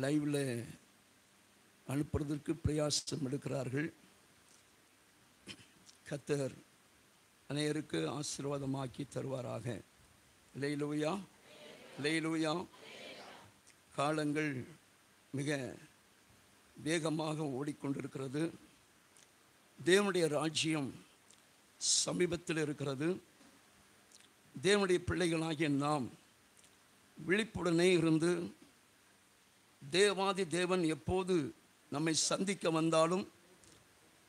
லைவில் அனுப்புறதற்கு பிரயாசம் எடுக்கிறார்கள். கர்த்தர் அனைவருக்கு ஆசீர்வாதமாக்கி தருவாராக. அல்லேலூயா, அல்லேலூயா. காலங்கள் மிக வேகமாக ஓடிக்கொண்டிருக்கிறது. தேவனுடைய ராஜ்யம் சமீபத்தில் இருக்கிறது. தேவனுடைய பிள்ளைகளாகிய நாம் விழிப்புடனே இருந்து தேவாதி தேவன் எப்போது நம்மை சந்திக்க வந்தாலும்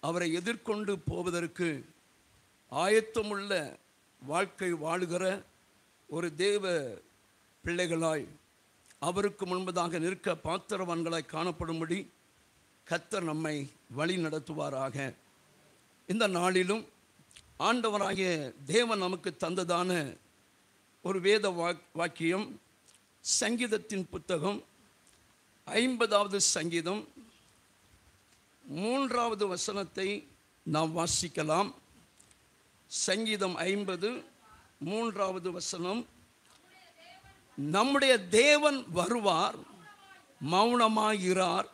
அவரை எதிர்கொண்டு போவதற்கு ஆயத்தமுள்ள வாழ்க்கை வாழுகிற ஒரு தேவ பிள்ளைகளாய் அவருக்கு முன்பதாக நிற்க பாத்திரவான்களாய் காணப்படும்படி கர்த்தர் நம்மை வழி நடத்துவாராக. இந்த நாளிலும் ஆண்டவராகிய தேவன் நமக்கு தந்ததான ஒரு வேத வாக்கியம் சங்கீதத்தின் புத்தகம் 50வது சங்கீதம் 3வது வசனத்தை நாம் வாசிக்கலாம். சங்கீதம் 50 3வது வசனம். நம்முடைய தேவன் வருவார், மௌனமாயிரார்,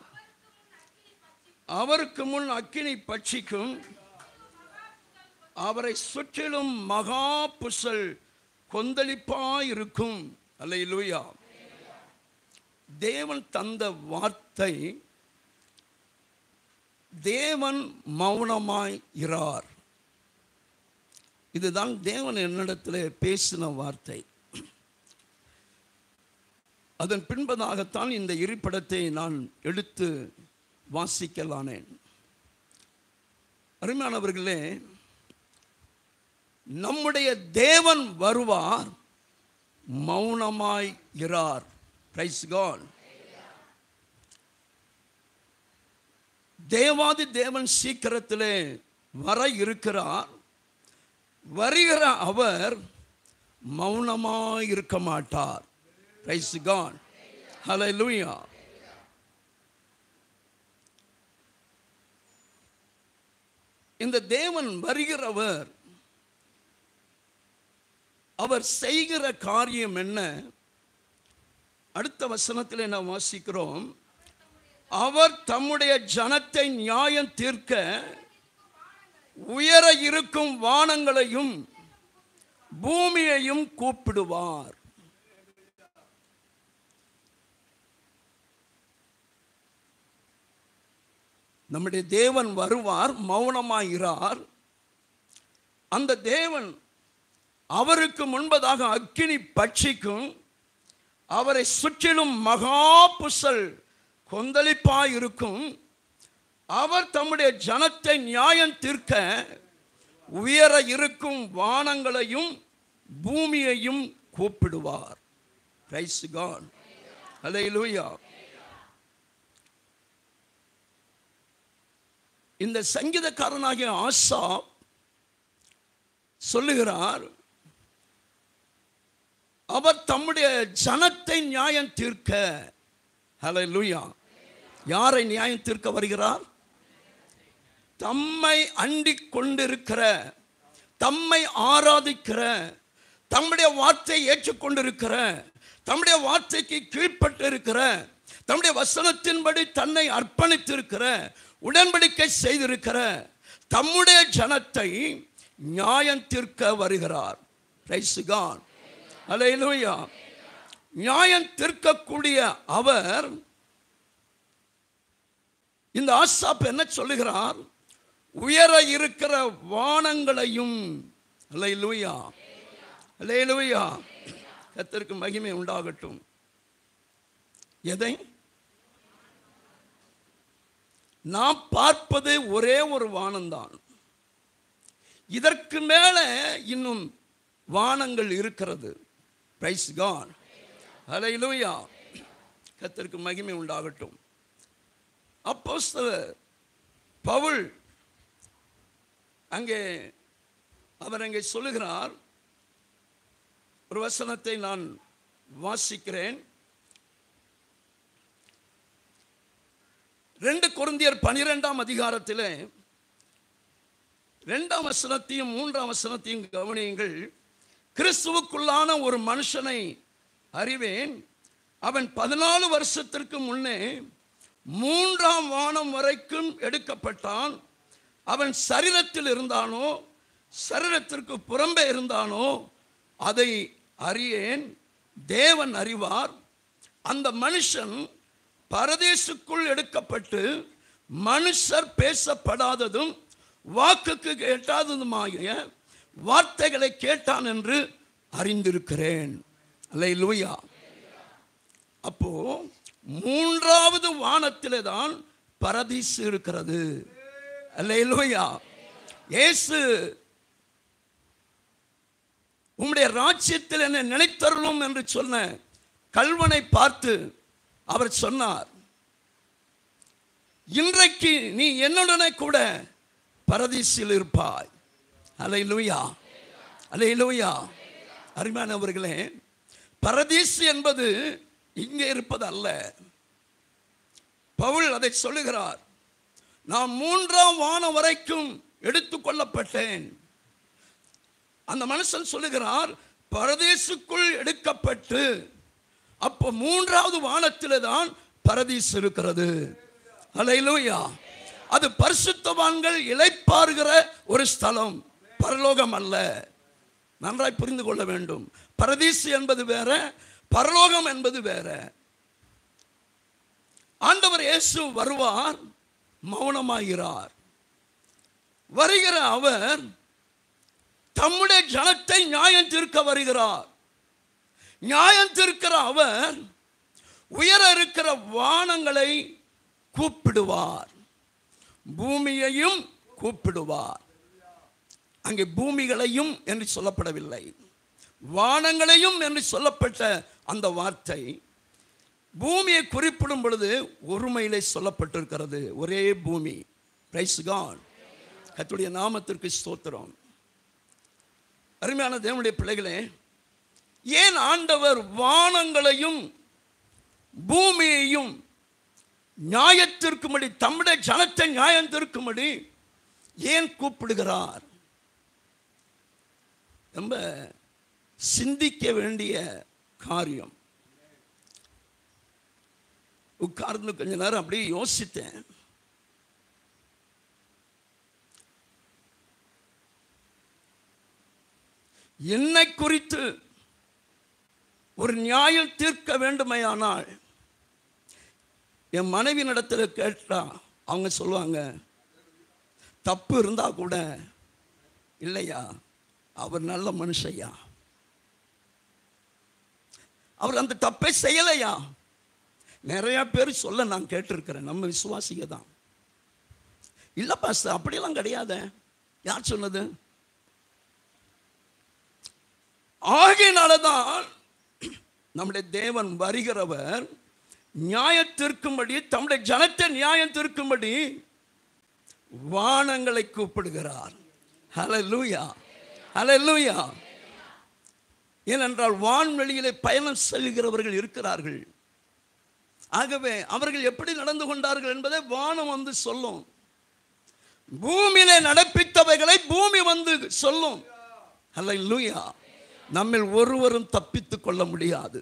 அவருக்கு முன் அக்கினி பட்சிக்கும், அவரை சுற்றிலும் மகா புசல் கொந்தளிப்பாயிருக்கும். அல்லேலூயா. தேவன் தந்த வார்த்தை, தேவன் மௌனமாய் இரார். இதுதான் தேவன் என்னிடத்தில் பேசின வார்த்தை. அதன் பின்பதாகத்தான் இந்த இருப்பிடத்தை நான் எடுத்து வாசிக்கலானேன். அருமையானவர்களே, நம்முடைய தேவன் வருவார், மௌனமாய் இரார். Price God. தேவாதி தேவன் சீக்கிரத்திலே வர இருக்கிறார். வருகிற அவர் மௌனமாய் இருக்க மாட்டார். Praise God. ஹல்லேலூயா. இந்த தேவன் வருகிறவர், அவர் செய்கிற காரியம் என்ன? அடுத்த வசனத்தில் நாம் வாசிக்கிறோம், அவர் தம்முடைய ஜனத்தை நியாயம் தீர்க்க உயர இருக்கும் வானங்களையும் பூமியையும் கூப்பிடுவார். நம்முடைய தேவன் வருவார், மௌனமாயிரார். அந்த தேவன் அவருக்கு முன்பதாக அக்கினி பட்சிக்கும், அவரை சுற்றிலும் மகா புசல் கொந்தளிப்பாயிருக்கும். அவர் தம்முடைய ஜனத்தை நியாயம் தீர்க்க உயர இருக்கும் வானங்களையும் பூமியையும் கூப்பிடுவார். Praise God. அல்லேலூயா. இந்த சங்கீதக்காரனாகிய ஆசாப் சொல்லுகிறார், அவர் தம்முடைய ஜனத்தை நியாயம் தீர்க்க. ஹல்லேலூயா. யாரை நியாயம் தீர்க்க வருகிறார்? தம்மை அண்டிக் கொண்டிருக்கிற, தம்மை ஆராதிக்கிற, தம்முடைய வார்த்தையை ஏற்றுக்கொண்டிருக்கிற, தம்முடைய வார்த்தைக்கு கீழ்ப்பட்டு இருக்கிற, தம்முடைய வசனத்தின்படி தன்னை அர்ப்பணித்திருக்கிற, உடன்படிக்கை செய்திருக்கிற தம்முடைய ஜனத்தை நியாயம் தீர்க்க வருகிறார். Praise God. அல்லேலூயா. நியாயம் தீர்க்கக்கூடிய அவர், இந்த ஆசாப் என்ன சொல்லுகிறார்? உயர இருக்கிற வானங்களையும். அல்லேலூயா, அல்லேலூயா. கர்த்தருக்கு மகிமை உண்டாகட்டும். எதை நாம் பார்ப்பது? ஒரே ஒரு வானம்தான். இதற்கு மேலே இன்னும் வானங்கள் இருக்கிறது. Praise God. ஹல்லேலூயா. கர்த்தருக்கு மகிமை உண்டாகட்டும். அப்போஸ்தலர் பவுல் அவர் அங்கே சொல்லுகிறார். ஒரு வசனத்தை நான் வாசிக்கிறேன். 2 கொரிந்தியர் 12ஆம் அதிகாரத்தில் 2ஆம் வசனத்தையும் 3ஆம் வசனத்தையும் கவனியுங்கள். கிறிஸ்துவுக்குள்ளான ஒரு மனுஷனை அறிவேன், அவன் 14 வருஷத்திற்கு முன்னே 3ஆம் வானம் வரைக்கும் எடுக்கப்பட்டான். அவன் சரீரத்தில் இருந்தானோ சரீரத்திற்கு புறம்பே இருந்தானோ அதை அறியேன், தேவன் அறிவார். அந்த மனுஷன் பரதேசுக்குள் எடுக்கப்பட்டு மனுஷர் பேசப்படாததும் வாக்குக்கு எட்டாததுமாகிய வார்த்தைகளை கேட்டான் என்று அறிந்திருக்கிறேன். அல்லேலூயா. அப்போ 3வது வானத்திலே தான் பரதீசு இருக்கிறது. அல்லேலூயா. இயேசு உம்முடைய ராஜ்யத்தில் என்னை நினைத்தருளும் என்று சொன்ன கல்வனை பார்த்து அவர் சொன்னார், இன்றைக்கு நீ என்னுடனே கூட பரதீசில் இருப்பாய். அல்லேலூயா, அல்லேலூயா. அருமையானவர்களே, பரதீசு என்பது இங்கே இருப்பது அல்ல. பவுல் அதை சொல்லுகிறார், நான் 3ஆம் வானம் வரைக்கும் எடுத்துக்கொள்ளப்பட்டேன். அந்த மனுஷன் சொல்லுகிறார், பரதீசுக்குள் எடுக்கப்பட்டு, அப்போ 3வது வானத்திலே தான் பரதீசு இருக்கிறது. அல்லேலூயா. அது பரிசுத்தவான்கள் இளைப்பாறுகிற ஒரு ஸ்தலம், பரலோகம் அல்ல. நன்றாய் புரிந்து கொள்ள வேண்டும். பரதீசு என்பது வேற, பரலோகம் என்பது வேற. ஆண்டவர் இயேசு வருவார், மௌனமாகிறார். வருகிற அவர் தம்முடைய ஜனத்தை நியாயம் தீர்க்க வருகிறார். நியாயம் தீர்க்கிற அவர் உயர இருக்கிற வானங்களை கூப்பிடுவார், பூமியையும் கூப்பிடுவார். அங்கே பூமிகளையும் என்று சொல்லப்படவில்லை, வானங்களையும் என்று சொல்லப்பட்ட அந்த வார்த்தை பூமியை குறிப்பிடும் பொழுது ஒருமையிலே சொல்லப்பட்டிருக்கிறது. ஒரே பூமி. Praise God. கர்த்தருடைய நாமத்திற்கு ஸ்தோத்திரம். அருமையான தேவனுடைய பிள்ளைகளே, ஏன் ஆண்டவர் வானங்களையும் பூமியையும் நியாயத்திற்கும்படி, தம்முடைய ஜனத்தை நியாயத்திற்கும்படி ஏன் கூப்பிடுகிறார்? ரொம்ப சிந்திக்க வேண்டிய காரியம். உட்கார்ந்து கொஞ்ச நேரம் அப்படியே யோசித்தேன். என்னை குறித்து ஒரு நியாயம் தீர்க்க வேண்டுமையானால் என் மனைவி நடத்தில் கேட்டா அவங்க சொல்லுவாங்க, தப்பு இருந்தா கூட, இல்லையா அவர் நல்ல மனுஷையா, அவர் அந்த தப்பை செய்யலையா. நிறைய பேர் சொல்ல நான் கேட்டிருக்கிறேன். நம்ம விசுவாசிக தான். இல்ல பாஸ்டர் அப்படியெல்லாம் கிடையாது. யார் சொன்னது? ஆகையினாலதான் நம்முடைய தேவன் வருகிறவர் நியாயத்திற்கும்படி, தம்முடைய ஜனத்தை நியாயத்திற்கும்படி வானங்களை கூப்பிடுகிறார். ஹல்லேலூயா, ஹல்லேலூயா. ஏனென்றால் வான்வெளியிலே பயணம் செல்கிறவர்கள் இருக்கிறார்கள். ஆகவே அவர்கள் எப்படி நடந்து கொண்டார்கள் என்பதை வானம் வந்து சொல்லும். பூமியிலே நடப்பித்தவைகளை பூமி வந்து சொல்லும். ஹல்லேலூயா. நம்மில் ஒருவரும் தப்பித்துக் கொள்ள முடியாது.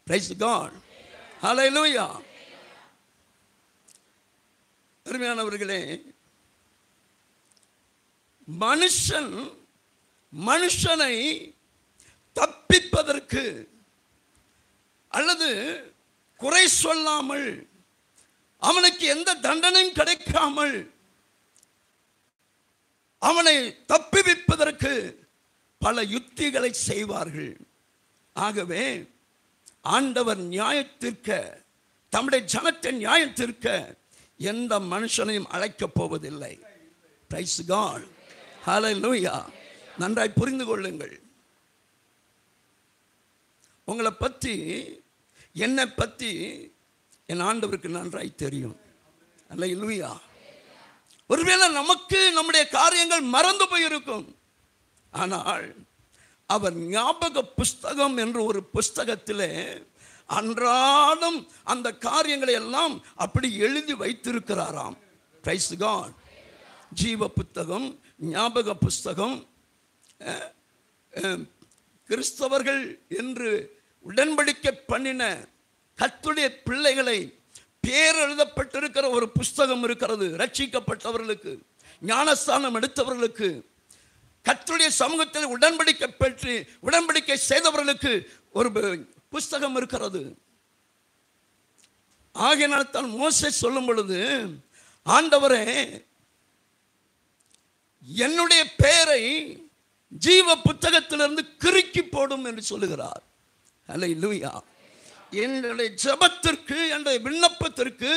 Praise God. ஹல்லேலூயா. அருமையானவர்களே, மனுஷனை தப்பிப்பதற்கு அல்லது குறை சொல்லாமல், அவனுக்கு எந்த தண்டனையும் கிடைக்காமல் அவனை தப்பிவிப்பதற்கு பல யுக்திகளை செய்வார்கள். ஆகவே ஆண்டவர் நியாயத்திற்க, தம்முடைய ஜனத்தை நியாயத்திற்க எந்த மனுஷனையும் அழைக்கப் போவதில்லை. Praise God. ஹல்லேலூயா. நன்றாய் புரிந்து கொள்ளுங்கள். உங்களை பற்றி, என்னை பற்றி என் ஆண்டவருக்கு நன்றாய் தெரியும். ஹல்லேலூயா. ஒருவேளை நமக்கு நம்முடைய காரியங்கள் மறந்து போயிருக்கும். ஆனால் அவர் ஞாபக புஸ்தகம் என்று ஒரு புஸ்தகத்திலே அன்றாடம் அந்த காரியங்களை எல்லாம் அப்படி எழுதி வைத்திருக்கிறாராம். Price God. ஜீவ புத்தகம், ஞாபக புஸ்தகம். கிறிஸ்தவர்கள் என்று உடன்படிக்கை பண்ணின கர்த்தருடைய பிள்ளைகளை பேர் எழுதப்பட்டிருக்கிற ஒரு புஸ்தகம் இருக்கிறது. ரட்சிக்கப்பட்டவர்களுக்கு, ஞானஸ்தானம் எடுத்தவர்களுக்கு, கர்த்தருடைய சமூகத்தில் உடன்படிக்கை பெற்று உடன்படிக்கை செய்தவர்களுக்கு ஒரு புஸ்தகம் இருக்கிறது. ஆகையினால் தான் மோசே சொல்லும் பொழுது, ஆண்டவரே என்னுடைய பெயரை ஜீவ புத்தகத்திலிருந்து கிறுக்கி போடும் என்று சொல்லுகிறார். அல்லேலூயா. என்னுடைய ஜெபத்திற்கு, என்னுடைய விண்ணப்பத்திற்கு,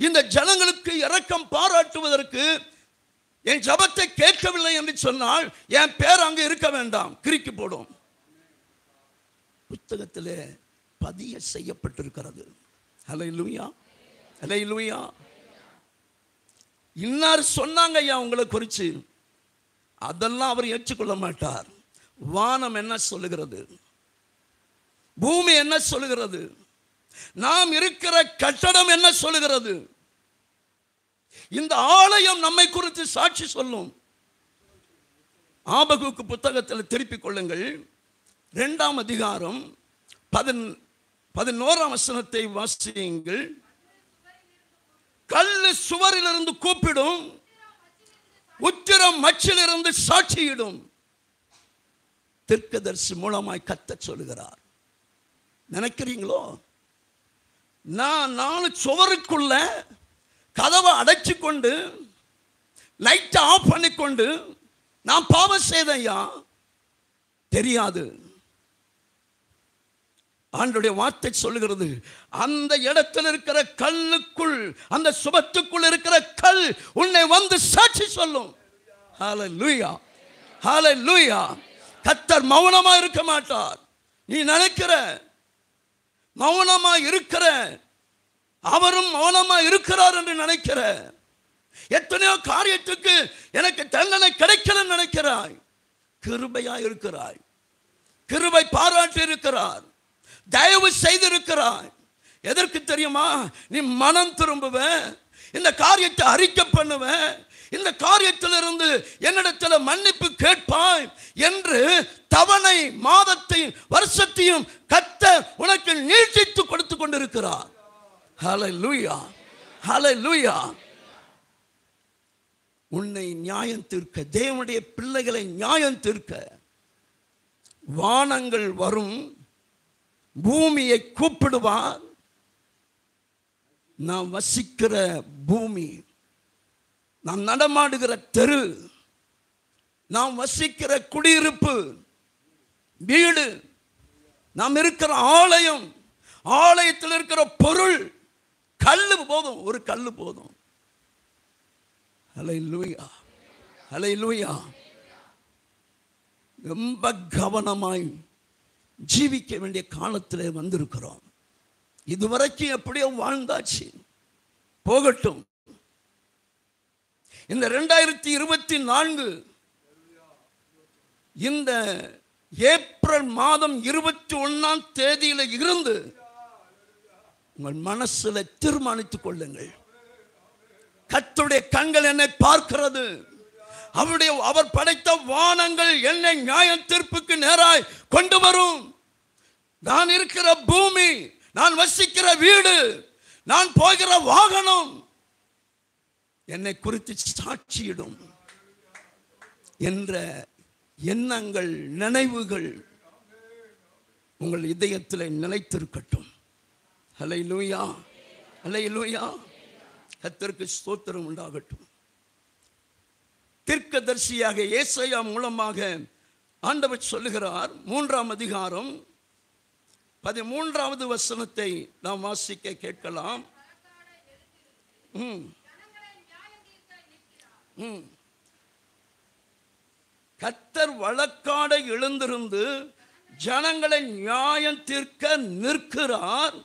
இந்த ஜனங்களுக்கு இரக்கம் பாராட்டுவதற்கு என் ஜெபத்தை கேட்கவில்லை என்று சொன்னால் என் பேர் அங்கே இருக்க வேண்டாம், கிறுக்கி போடும். புத்தகத்திலே பதிய செய்யப்பட்டிருக்கிறது. அல்லேலூயா, அல்லேலூயா. இன்னார் சொன்னாங்க ஐயா உங்களை குறித்து, அதெல்லாம் அவர் ஏற்றுக்கொள்ள மாட்டார். வானம் என்ன சொல்லுகிறது, பூமி என்ன சொல்லுகிறது, நாம் இருக்கிற கட்டடம் என்ன சொல்லுகிறது, இந்த ஆலயம் நம்மை குறித்து சாட்சி சொல்லும். ஆபகுக்கு புத்தகத்தில் திருப்பிக் கொள்ளுங்கள், 2ஆம் அதிகாரம் 11ஆம் வசனத்தை வாசியுங்கள். கல்லு சுவரிலிருந்து கூப்பிடும், உத்திரம் மச்சிலிருந்து சாட்சியிடும். தீர்க்கதரிசி மூலமாய் கர்த்தர் சொல்லுகிறார். நினைக்கிறீங்களோ, நான் சுவருக்குள்ள கதவை அடைச்சு கொண்டு லைட்டை ஆஃப் பண்ணிக்கொண்டு நான் பாவம் செய்தையா? தெரியாது. ஆண்டவருடைய வார்த்தை சொல்லுகிறது, அந்த இடத்தில் இருக்கிற கல்லுக்குள், அந்த சுபத்துக்குள் இருக்கிற கல் உன்னை வந்து சாட்சி சொல்லும். ஹல்லேலூயா, ஹல்லேலூயா. கர்த்தர் மௌனமா இருக்க மாட்டார். நீ நினைக்கிற மௌனமா இருக்கிற, அவரும் மௌனமா இருக்கிறார் என்று நினைக்கிற. எத்தனையோ காரியத்துக்கு எனக்கு தண்டனை கிடைக்கலன்னு நினைக்கிறாய். கிருபையா இருக்கிறாய், கிருபை பாராட்டி இருக்கிறார், தயவு செய்திருக்கிறாய். எதற்கு தெரியுமா? நீ மனம் திரும்புவ, இந்த காரியத்தை அறிக்கை பண்ணுவ, இந்த காரியத்திலிருந்து என்னிடத்தில் மன்னிப்பு கேட்பாய் என்று தவணை மாதத்தையும் வருஷத்தையும் கர்த்தர் உனக்கு நீட்டித்து கொடுத்து கொண்டிருக்கிறார். ஹல்லேலூயா, ஹல்லேலூயா. உன்னை நியாயம் தீர்க்க, தேவனுடைய பிள்ளைகளை நியாயம் தீர்க்க வானங்கள் வரும், பூமியை கூப்பிடுவார். நான் வசிக்கிற பூமி, நான் நடமாடுகிற தெரு, நாம் வசிக்கிற குடியிருப்பு, வீடு, நாம் இருக்கிற ஆலயம், ஆலயத்தில் இருக்கிற பொருள், கல்லு போதும், ஒரு கல்லு போதும். ஹல்லேலூயா, ஹல்லேலூயா. ரொம்ப கவனமாய் ஜீவிக்க வேண்டிய காலத்தில் வந்திருக்கிறோம். இதுவரைக்கும் எப்படியோ வாழ்ந்தாச்சு, போகட்டும். இந்த 2024 இந்த ஏப்ரல் மாதம் 21ஆம் தேதியில இருந்து உங்கள் மனசுல தீர்மானித்துக் கொள்ளுங்கள், கர்த்தருடைய கண்கள் என்னை பார்க்கிறது, அவர் படைத்த வானங்கள் என்னை நியாய தீர்ப்புக்கு நேராய் கொண்டு வரும். நான் இருக்கிற பூமி, நான் வசிக்கிற வீடு, நான் போகிற வாகனம் என்னை குறித்து சாட்சியிடும் என்ற எண்ணங்கள், நினைவுகள் உங்கள் இதயத்தில் நிலைத்திருக்கட்டும். ஹல்லேலூயா, ஹல்லேலூயா. கர்த்தருக்கு ஸ்தோத்திரம் உண்டாகட்டும். தீர்க்கதரிசியாக ஏசாயா மூலமாக ஆண்டவர் சொல்லுகிறார். 3ஆம் அதிகாரம் 13வது வசனத்தை நாம் வாசிக்க கேட்கலாம். கர்த்தர் வழக்காட எழுந்திருந்து ஜனங்களை நியாயம் தீர்க்க நிற்கிறார்.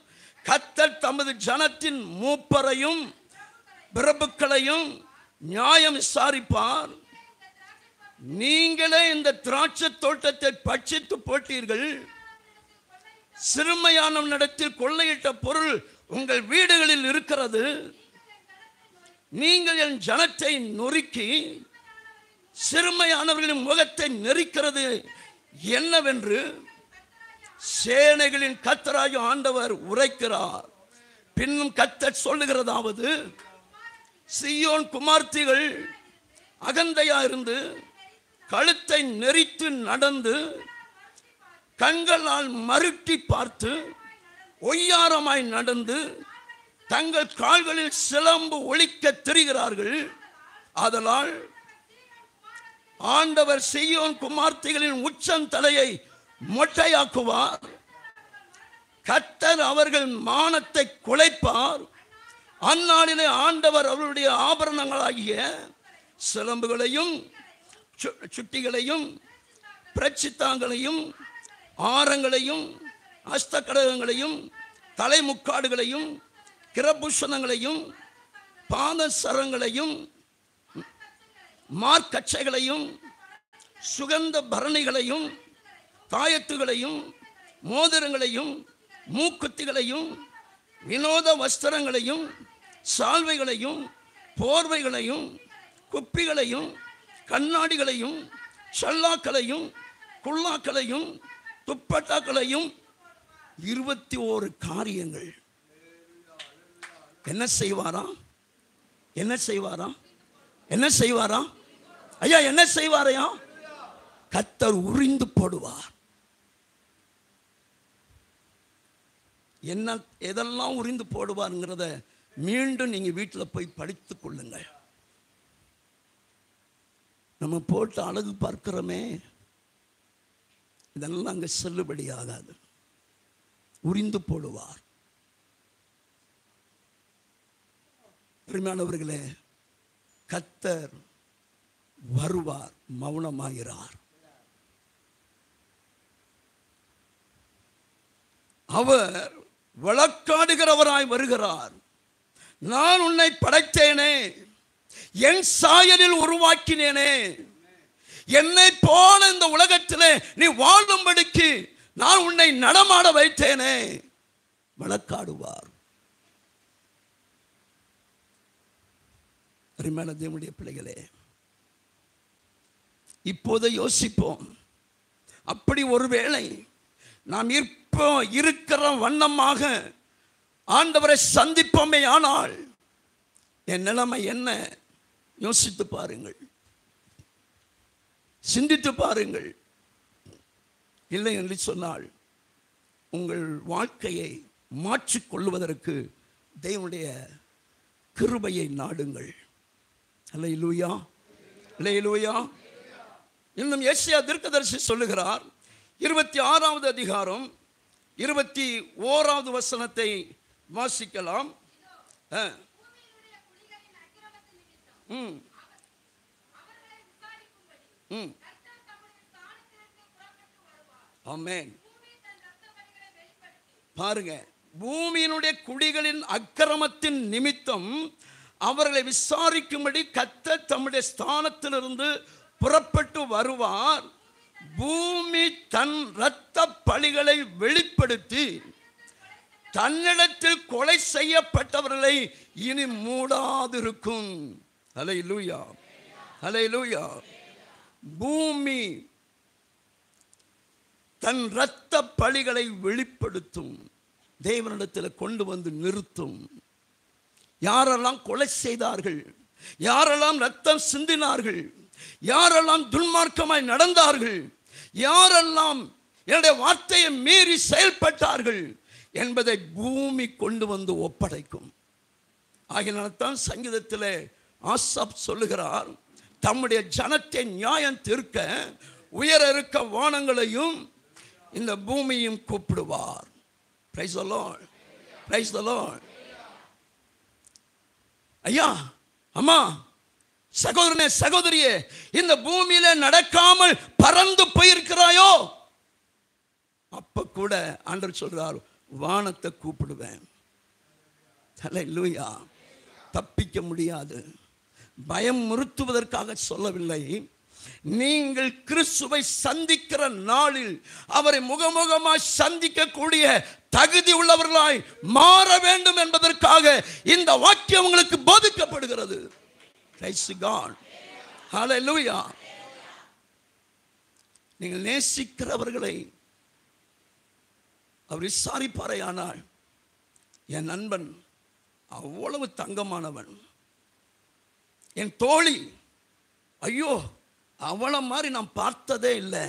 கர்த்தர் தமது ஜனத்தின் மூப்பரையும் பிரபுக்களையும் நியாயம் விசாரிப்பார். நீங்களே இந்த திராட்சை தோட்டத்தை பட்சித்து போட்டீர்கள், சிறுமையானவனிடத்தில் கொள்ளையிட்ட பொருள் உங்கள் வீடுகளில் இருக்கிறது. நீங்கள் என் ஜனத்தை நொறுக்கி சிறுமையானவர்களின் முகத்தை நெரிக்கிறது என்னவென்று சேனைகளின் கர்த்தராகிய ஆண்டவர் உரைக்கிறார். பின்னும் கர்த்தர் சொல்லுகிறதாவது, சீயோன் குமார்த்திகள் அகந்தையா இருந்து கழுத்தை நெரித்து நடந்து கண்களால் மருட்டி பார்த்து ஒய்யாரமாய் நடந்து தங்கள் கால்களில் சிலம்பு ஒலிக்க திரிகிறார்கள். ஆதலால் ஆண்டவர் சீயோன் குமார்த்திகளின் உச்சந்தலையை மொட்டையாக்குவார். கர்த்தர் அவர்கள் மானத்தை குலைப்பார். அந்நாளிலே ஆண்டவர் அவருடைய ஆபரணங்களாகிய சிலம்புகளையும் சுட்டிகளையும் பிரச்சித்தாங்களையும் ஆரங்களையும் அஸ்தக்கடகங்களையும் தலைமுக்காடுகளையும் கிரபூஷணங்களையும் பாதசரங்களையும் மார்க்கச்சைகளையும் சுகந்த பரணிகளையும் தாயத்துகளையும் மோதிரங்களையும் மூக்குத்திகளையும் வினோத வஸ்திரங்களையும் சால்வைகளையும் போர்வைகளையும் குப்பிகளையும் கண்ணாடிகளையும் சல்லாக்களையும் குல்லாக்களையும் துப்பட்டாக்களையும் 21 காரியங்கள். என்ன செய்வாராம்? என்ன செய்வாராம்? என்ன செய்வாராம்? ஐயா என்ன செய்வாரையா? கர்த்தர் உரிந்து போடுவார். என்ன எதெல்லாம் உரிந்து போடுவாருங்கிறத மீண்டும் நீங்க வீட்டில் போய் படித்துக் கொள்ளுங்கள். நம்ம போட்டு அழகு பார்க்கிறோமே, இதெல்லாம் அங்கே செல்லுபடி ஆகாது. உரிந்து போடுவார். பிரியமானவர்களே, கர்த்தர் வருவார், மௌனமாகிறார். அவர் வழக்காடுகிறவராய் வருகிறார். நான் உன்னை படைத்தேனே, என் சாயலில் உருவாக்கினேனே, என்னை போல இந்த உலகத்திலே நீ வாழும்படிக்கு நான் உன்னை நடமாட வைத்தேனே. வழக்காடுவார். அருமையான தேவனுடைய பிள்ளைகளே, இப்போது யோசிப்போம். அப்படி ஒருவேளை நாம் இப்போ இருக்கிற வண்ணமாக ஆண்டவரை சந்திப்போமே ஆனால் என் நிலைமை என்ன? யோசித்து பாருங்கள், சிந்தித்து பாருங்கள். இல்லை என்று சொன்னால் உங்கள் வாழ்க்கையை மாற்றிக்கொள்வதற்கு தேவனுடைய கிருபையை நாடுங்கள். அல்லேலூயா, அல்லேலூயா. இன்னும் ஏசாயா தீர்க்கதரிசி சொல்லுகிறார், 26வது அதிகாரம் 21வது வசனத்தை வாசிக்கலாம். ஆமென். பாருங்க, பூமியினுடைய குடிகளின் அக்கிரமத்தின் நிமித்தம் அவர்களை விசாரிக்கும்படி கர்த்தர் தம்முடைய ஸ்தானத்திலிருந்து புறப்பட்டு வருவார். பூமி தன் இரத்த பழிகளை வெளிப்படுத்தி தன்னிடத்தில் கொலை செய்யப்பட்டவர்களை இனி மூடாதிருக்கும். அல்லேலூயா, அல்லேலூயா. பூமி தன் இரத்த பழிகளை வெளிப்படுத்தும், தேவனிடத்தில் கொண்டு வந்து நிறுத்தும். யாரெல்லாம் கொலை செய்தார்கள், யாரெல்லாம் ரத்தம் சிந்தினார்கள், யாரெல்லாம் துன்மார்க்கமாய் நடந்தார்கள், யாரெல்லாம் என்னுடைய வார்த்தையை மீறி செயல்பட்டார்கள் என்பதை பூமி கொண்டு வந்து ஒப்படைக்கும். ஆகினால்தான் சங்கீதத்திலே ஆசாப் சொல்லுகிறார், தம்முடைய ஜனத்தை நியாயம் தீர்க்க உயர இருக்க வானங்களையும் இந்த பூமியும் கூப்பிடுவார். Praise the lord, praise the lord. ஐயா, அம்மா, சகோதரனே, சகோதரியே, இந்த பூமியில நடக்காமல் பறந்து போயிருக்கிறாயோ, அப்ப கூட ஆண்டவர் சொல்றார், வானத்தை கூப்பிடுவேன். அல்லேலூயா. தப்பிக்க முடியாது. பயம் முறுத்துவதற்காக சொல்லவில்லை. நீங்கள் கிறிஸ்துவை சந்திக்கிற நாளில் அவரை முகமுகமாய் சந்திக்கக்கூடிய தகுதி உள்ளவர்களாய் மாற வேண்டும் என்பதற்காக இந்த வாக்கியம் உங்களுக்கு போதிக்கப்படுகிறது. Praise God. Hallelujah. நீங்கள் நேசிக்கிறவர்களை அவர் விசாரிப்பாரே. ஆனால் என் நண்பன் அவ்வளவு தங்கமானவன், என் தோழி ஐயோ அவளை மாதிரி நான் பார்த்ததே இல்லை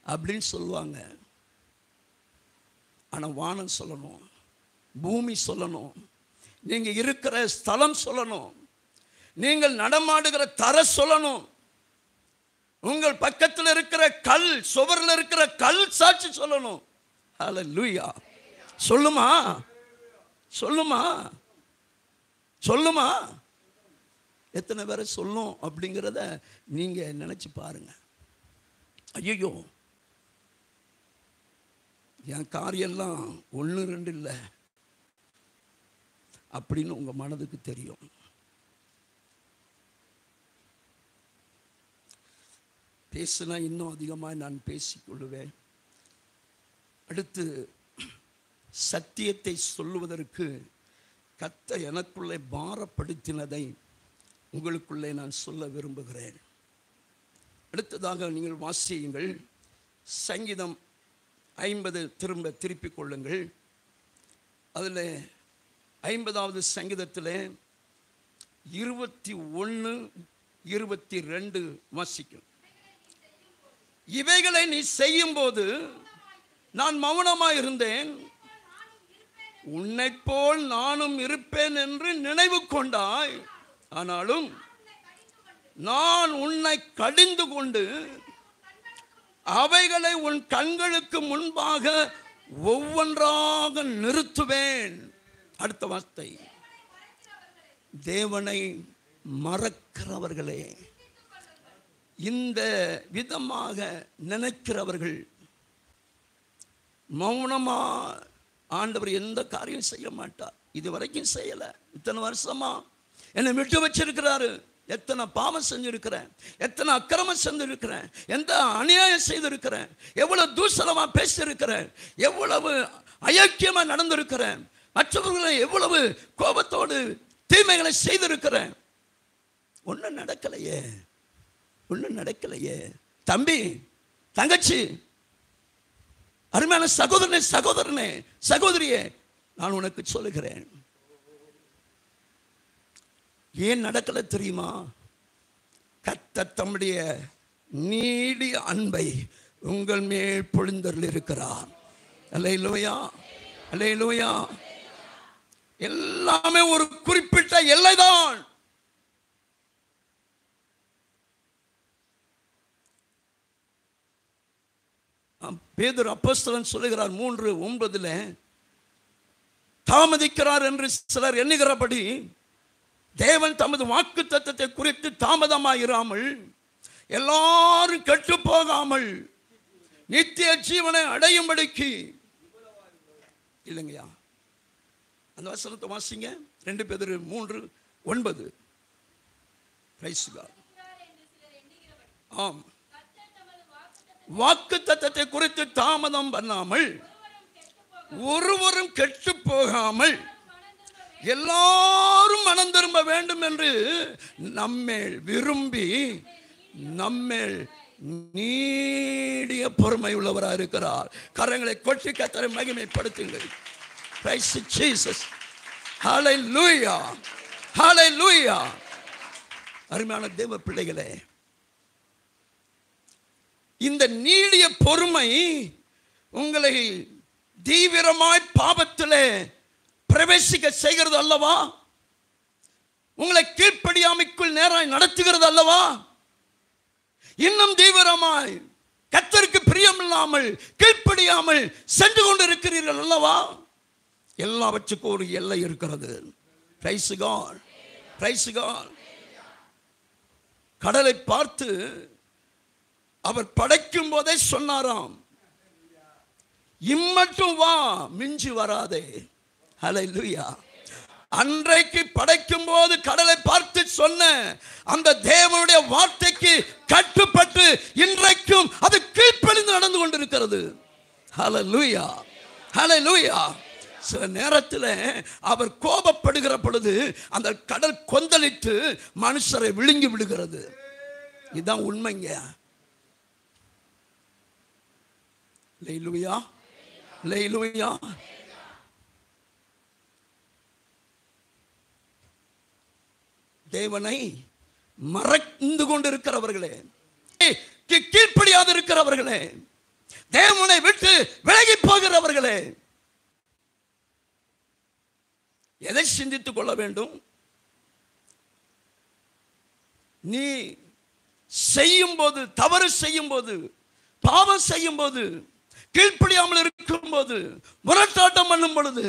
அப்படின்னு சொல்லுவாங்க. ஆனால் வானம் சொல்லணும், பூமி சொல்லணும், நீங்கள் இருக்கிற ஸ்தலம் சொல்லணும், நீங்கள் நடமாடுகிற தர சொல்லணும், உங்கள் பக்கத்தில் இருக்கிற கல், சுவரில் இருக்கிற கல் சாட்சி சொல்லணும். ஹல்லேலூயா. சொல்லுமா? சொல்லுமா? சொல்லுமா? எத்தனை பேரை சொல்லும் அப்படிங்கிறத நீங்க நினைச்சு பாருங்க. ஐயோ என் காரியெல்லாம் 1 2 இல்லை அப்படின்னு உங்க மனதுக்கு தெரியும். பேசினா இன்னும் அதிகமாக நான் பேசிக்கொள்ளுவேன். அடுத்து சத்தியத்தை சொல்லுவதற்கு கர்த்தர் எனக்குள்ளே பாரப்படுத்தினதை உங்களுக்குள்ளே நான் சொல்ல விரும்புகிறேன். அடுத்ததாக நீங்கள் வாசியுங்கள். சங்கீதம் 50 திருப்பிக் கொள்ளுங்கள். அதில் 50வது சங்கீதத்தில் 21 22 வாசிக்கும். இவைகளை நீ செய்யும் போது நான் மௌனமாக இருந்தேன், உன்னை போல் நானும் இருப்பேன் என்று நினைவு கொண்டாய். ஆனாலும் நான் உன்னை கடிந்து கொண்டு அவைகளை உன் கண்களுக்கு முன்பாக ஒவ்வொன்றாக நிறுத்துவேன். அடுத்த வார்த்தை, தேவனை மறக்கிறவர்களே, இந்த விதமாக நினைக்கிறவர்கள் மௌனமா ஆண்டவர் எந்த காரியம் செய்ய மாட்டார். இது வரைக்கும் செய்யலை. இத்தனை வருஷமா என்னை விட்டு வச்சிருக்கிறாரு. எத்தனை பாவம் செஞ்சிருக்கிறேன், எத்தனை அக்கிரமம் செஞ்சிருக்கிறேன், எந்த அநியாயம் செய்திருக்கிறேன், எவ்வளவு தூசணமா பேசியிருக்கிறேன், எவ்வளவு அயோக்கியமா நடந்திருக்கிறேன், மற்றவர்களை எவ்வளவு கோபத்தோடு தீமைகளை செய்திருக்கிறேன். ஒன்றும் நடக்கலையே, ஒன்றும் நடக்கலையே. தம்பி, தங்கச்சி, அருமையான சகோதரனே, சகோதரனே, சகோதரியே, நான் உனக்கு சொல்லுகிறேன், ஏன் நடக்கல தெரியுமா? கர்த்தர் தம்முடைய நீடிய அன்பை உங்கள் மேல் பொழிந்தருளி இருக்கிறார். அல்லேலூயா, அல்லேலூயா. எல்லாமே ஒரு குறிப்பிட்ட எல்லைதான். பேதுரு அப்போஸ்தலன் சொல்லுகிறார் 3:9, தாமதிக்கிறார் என்று சிலர் எண்ணுகிறபடி தேவன் தமது வாக்கு தத்தத்தை குறித்து தாமதமாயிராமல் எல்லாரும் கெட்டு போகாமல் நித்திய ஜீவனை அடையும்படிக்கு. இல்லைங்கய்யா, அந்த வசனத்தை வாசிங்க. 2 பேதுரு 3:9. ஆம், வாக்கு தத்தத்தை குறித்து தாமதம் பண்ணாமல் ஒருவரும் கெட்டு போகாமல் எல்லாரும் மனம் திரும்ப வேண்டும் என்று நம்மேல் விரும்பி நம்மேல் நீடிய பொறுமை உள்ளவராக இருக்கிறார். கரங்களை கொட்டி கர்த்தரை மகிமைப்படுத்துங்கள். Praise Jesus. Hallelujah. Hallelujah. அருமையான தேவ பிள்ளைகளே, இந்த நீடிய பொறுமை உங்களை தீவிரமாய் பாவத்திலே பிரவேசிக்க செய்கிறது அல்லவா? உங்களை கீழ்ப்படியாமைக்குள் நேராய் நடத்துகிறது அல்லவா? இன்னும் தீவிரமாய் கர்த்தருக்கு பிரியமில்லாமல் கீழ்ப்படியாமல் சென்று கொண்டு இருக்கிறீர்கள் அல்லவா? எல்லாவற்றுக்கும் ஒரு எல்லை இருக்கிறது. Praise God. Praise God. கடலை பார்த்து அவர் படைக்கும் போதே சொன்னாராம், இம்மட்டும் வா, மிஞ்சி வராதே. ஹல்லேலூயா. அன்றைக்கு படைக்கும் போது கடலை பார்த்து சொன்ன அந்த தேவனுடைய வார்த்தைக்கு கட்டுப்பட்டு இன்றைக்கும் அது கீழ்ப்படிந்து நடந்து கொண்டிருக்கிறது. ஹல்லேலூயா, ஹல்லேலூயா. சில நேரத்தில் அவர் கோபப்படுகிற பொழுது அந்த கடல் கொந்தளித்து மனுஷரை விழுங்கி விடுகிறது. இதுதான் உண்மைங்க. ஹல்லேலூயா, அல்லேலூயா. தேவனை மறந்து கொண்டிருக்கிறவர்களே, கீழ்ப்படியாது இருக்கிறவர்களே, தேவனை விட்டு விலகி போகிறவர்களே, எதை சிந்தித்துக் கொள்ள வேண்டும்? நீ செய்யும் போது, தவறு செய்யும் போது, பாவம் செய்யும் போது, கீழ்ப்படியாமல் இருக்கும் போது, முரட்டாட்டம் பண்ணும் பொழுது,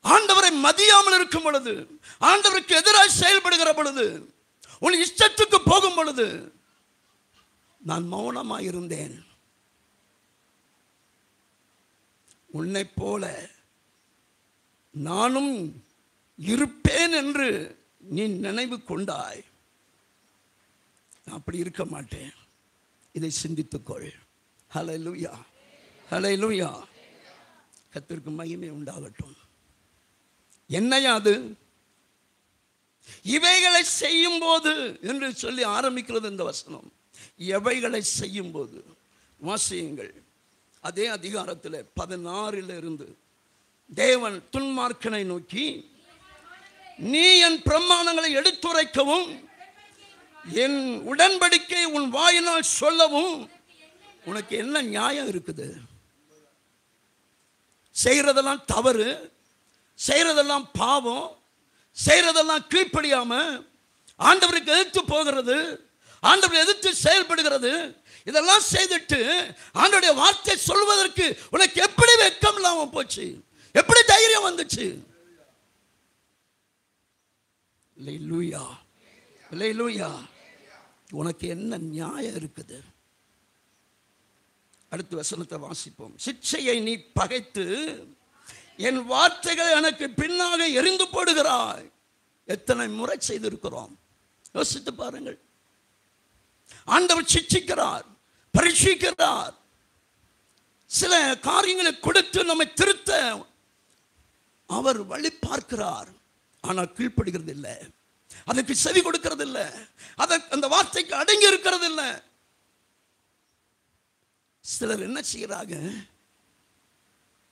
ஆண்டவரை மதியாமல் இருக்கும் பொழுது, ஆண்டவருக்கு எதிராக செயல்படுகிற பொழுது, உன் இஷ்டத்துக்கு போகும் பொழுது, நான் மௌனமாக இருந்தேன். உன்னை போல நானும் இருப்பேன் என்று நீ நினைவு கொண்டாய். அப்படி இருக்க மாட்டேன். இதை சிந்தித்துக்கொள். ஹல்லேலூயா, ஹல்லேலூயா. கர்த்தருக்கு மகிமை உண்டாகட்டும். என்னையா அது? இவைகளை செய்யும் போது என்று சொல்லி ஆரம்பிக்கிறது இந்த வசனம். எவைகளை செய்யும் போது வாசியுங்கள். அதே அதிகாரத்தில் 16 இருந்து தேவன் துன்மார்க்கனை நோக்கி, நீ என் பிரமாணங்களை எடுத்துரைக்கவும் என் உடன்படிக்கை உன் வாயினால் சொல்லவும் உனக்கு என்ன நியாயம் இருக்குது? செய்யறதெல்லாம் தவறு, செய்யறதெல்லாம் பாவம், செய்யறதெல்லாம் கீழ்ப்படியாம ஆண்டவருக்கு எதிர்த்து போகிறது, ஆண்டவரை எதிர்த்து செயல்படுகிறது. இதெல்லாம் செய்துட்டு ஆண்டவருடைய வார்த்தை சொல்வதற்கு உனக்கு எப்படி வெட்கம் இல்லாம போச்சு? எப்படி தைரியம் வந்துச்சு? அல்லேலூயா, அல்லேலூயா. உனக்கு என்ன நியாயம் இருக்குது? அடுத்த வசனத்தை வாசிப்போம். சிட்சையை நீ பகைத்து என் வார்த்தைகளை எனக்கு பின்னாக எரிந்து போடுகிறாய். எத்தனை முறை செய்திருக்கிறோம்? யோசித்து பாருங்கள். ஆண்டவர் சிட்சிக்கிறார், பரீட்சிக்கிறார், சில காரியங்களை கொடுத்து நம்மை திருத்த அவர் வழி பார்க்கிறார். ஆனால் கீழ்ப்படுகிறது இல்லை, அதற்கு செவி கொடுக்கிறது இல்லை, அந்த வார்த்தைக்கு அடங்கி இருக்கிறது இல்லை. சிலர் என்ன செய்யறாங்க?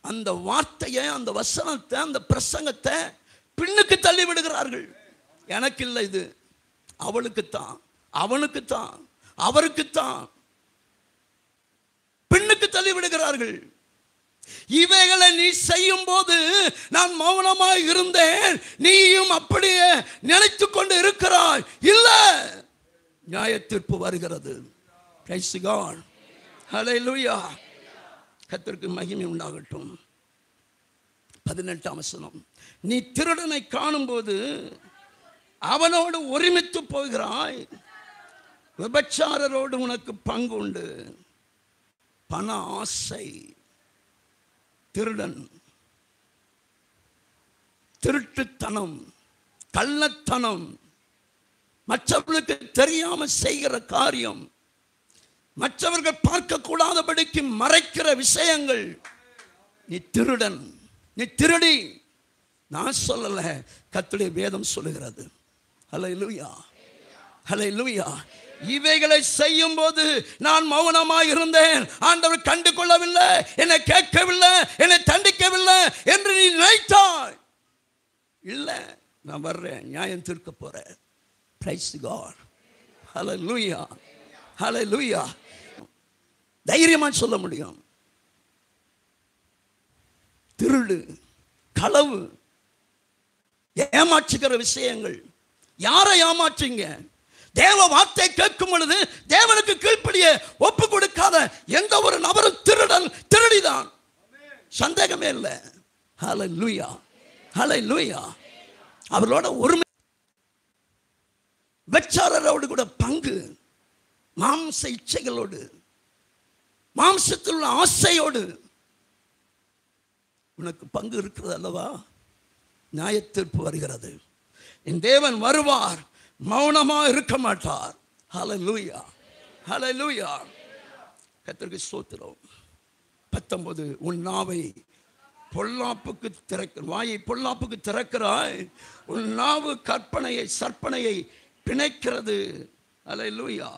அந்த வார்த்தையை, அந்த வசனத்தை, அந்த பிரசங்கத்தை பின்னுக்கு தள்ளி விடுகிறார்கள். எனக்கு இல்லை, இது அவளுக்குத்தான், அவனுக்குத்தான், அவருக்குத்தான், பின்னுக்கு தள்ளி விடுகிறார்கள். இவைகளை நீ செய்யும் போது நான் மௌனமாக இருந்தேன், நீயும் அப்படியே நினைத்து கொண்டு இருக்கிறாய். இல்ல, நியாய தீர்ப்பு வருகிறது. பிரைஸ் காட், ஹல்லேலூயா. கர்த்தருக்கு மகிமை உண்டாகட்டும். 18ஆம் வசனம். நீ திருடனை காணும்போது அவனோடு ஒருமித்து போகிறாய், விபச்சாரரோடு உனக்கு பங்கு உண்டு. பண ஆசை, திருடன், திருட்டுத்தனம், கள்ளத்தனம், மற்றவர்களுக்கு தெரியாம செய்கிற காரியம், மற்றவர்கள் பார்க்க கூடாதபடிக்கு மறைக்கிற விஷயங்கள். நீ திருடன், நீ திருடி. நான் சொல்லல, கர்த்தருடைய வேதம் சொல்லுகிறது. ஹல்லேலூயா, ஹல்லேலூயா. இவைகளை செய்யும் போது நான் மௌனமாக இருந்தேன், ஆண்டவர் கண்டு கொள்ளவில்லை, என்னை கேட்கவில்லை, என்னை தண்டிக்கவில்லை என்று நீ நினைத்தாய். இல்ல, நான் வர்றேன், நியாயம் தீர்க்க போறேன். பிரைஸ் காட், ஹல்லேலூயா, ஹல்லேலூயா. தைரியமா சொல்ல முடியும். திருடு, களவு, ஏமாற்றுகிற விஷயங்கள். யாரை ஏமாற்றுங்க? தேவ வார்த்தை கேட்கும் பொழுது தேவனுக்கு கீழ்ப்படிய ஒப்பு கொடுக்காத எந்த ஒரு நபரும் திருடன், திருடிதான், சந்தேகமே இல்லை. ஹல்லேலூயா, ஹல்லேலூயா. அவர்களோட ஒருமை, விபச்சாரரோடு கூட பங்கு, மாம்ச இச்சைகளோடு, மாம்சத்தில் உள்ள ஆசையோடு உனக்கு பங்கு இருக்கிறது அல்லவா? நியாய தீர்ப்பு வருகிறது. என் தேவன் வருவார், மௌனமா இருக்க மாட்டார். ஹல்லேலூயா, ஹல்லேலூயா. கர்த்தருக்கு ஸ்தோத்திரம். 19. உன் நாவை பொல்லாப்புக்கு திறக்க, வாயை பொல்லாப்புக்கு திறக்கிறாய், உன் நாவு கற்பனையை, சற்பனையை பிணைக்கிறது. ஹல்லேலூயா.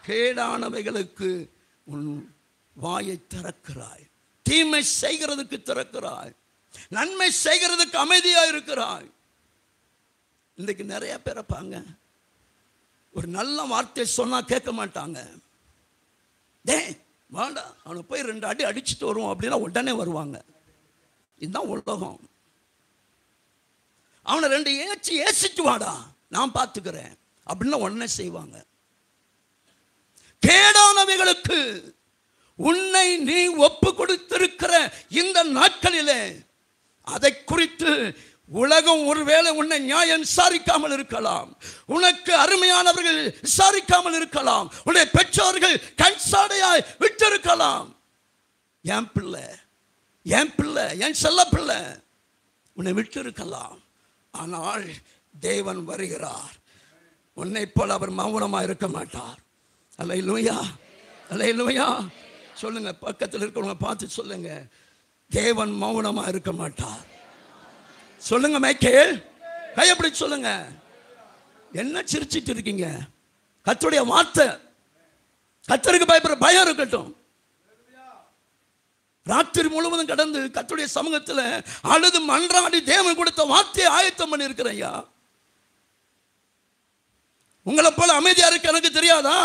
கேடானவைகளுக்கு உன் வாயை திறக்கிறாய். தீமை செய்கிறதுக்கு திறக்கிறாய், நன்மை செய்கிறதுக்கு அமைதியா இருக்கிறாய். இன்றைக்கு நிறைய பேரை பாங்க, ஒரு நல்ல வார்த்தை சொன்னா கேட்க மாட்டாங்க. வேண்டாம், அவனை போய் 2 அடி அடிச்சுட்டு வருவோம் அப்படின்னா உடனே வருவாங்க. இதுதான் உலகம். அவனை 2 ஏசிட்டு வாடா, நான் பார்த்துக்கிறேன் அப்படின்னா உடனே செய்வாங்க. கேடானவைகளுக்கு உன்னை நீ ஒப்பு கொடுத்திருக்கிற இந்த நாட்களிலே அதை குறித்து உலகம் ஒருவேளை உன்னை நியாயம் விசாரிக்காமல் இருக்கலாம், உனக்கு அருமையானவர்கள் விசாரிக்காமல் இருக்கலாம், உன்னுடைய பெற்றோர்கள் கண்சாடையாய் விட்டிருக்கலாம். என் பிள்ளை, என் பிள்ளை, என் செல்ல பிள்ளை உன்னை விட்டு இருக்கலாம். ஆனால் தேவன் வருகிறார். உன்னை போல அவர் மௌனமாக இருக்க மாட்டார். அல்லேலூயா, அல்லேலூயா. சொல்லுங்க, பக்கத்தில் இருக்கிறவங்க பார்த்து சொல்லுங்க, தேவன் மௌனமாக இருக்க மாட்டார். சொல்லுங்க மைக்கேல், கையப்படி சொல்லுங்க. என்ன சிரிச்சிட்டு இருக்கீங்க? கர்த்தருடைய வார்த்தை, கர்த்தருக்கு பயப்படுற பயம் இருக்கட்டும். ராத்திரி முழுவதும் கடந்து கர்த்தருடைய சமூகத்தில் அழுது மன்றாடி தேவன் கொடுத்த வார்த்தையை ஆயத்தம் பண்ணி இருக்கிறேன். ஐயா, உங்களை போல அமைதியா இருக்க எனக்கு தெரியாதா?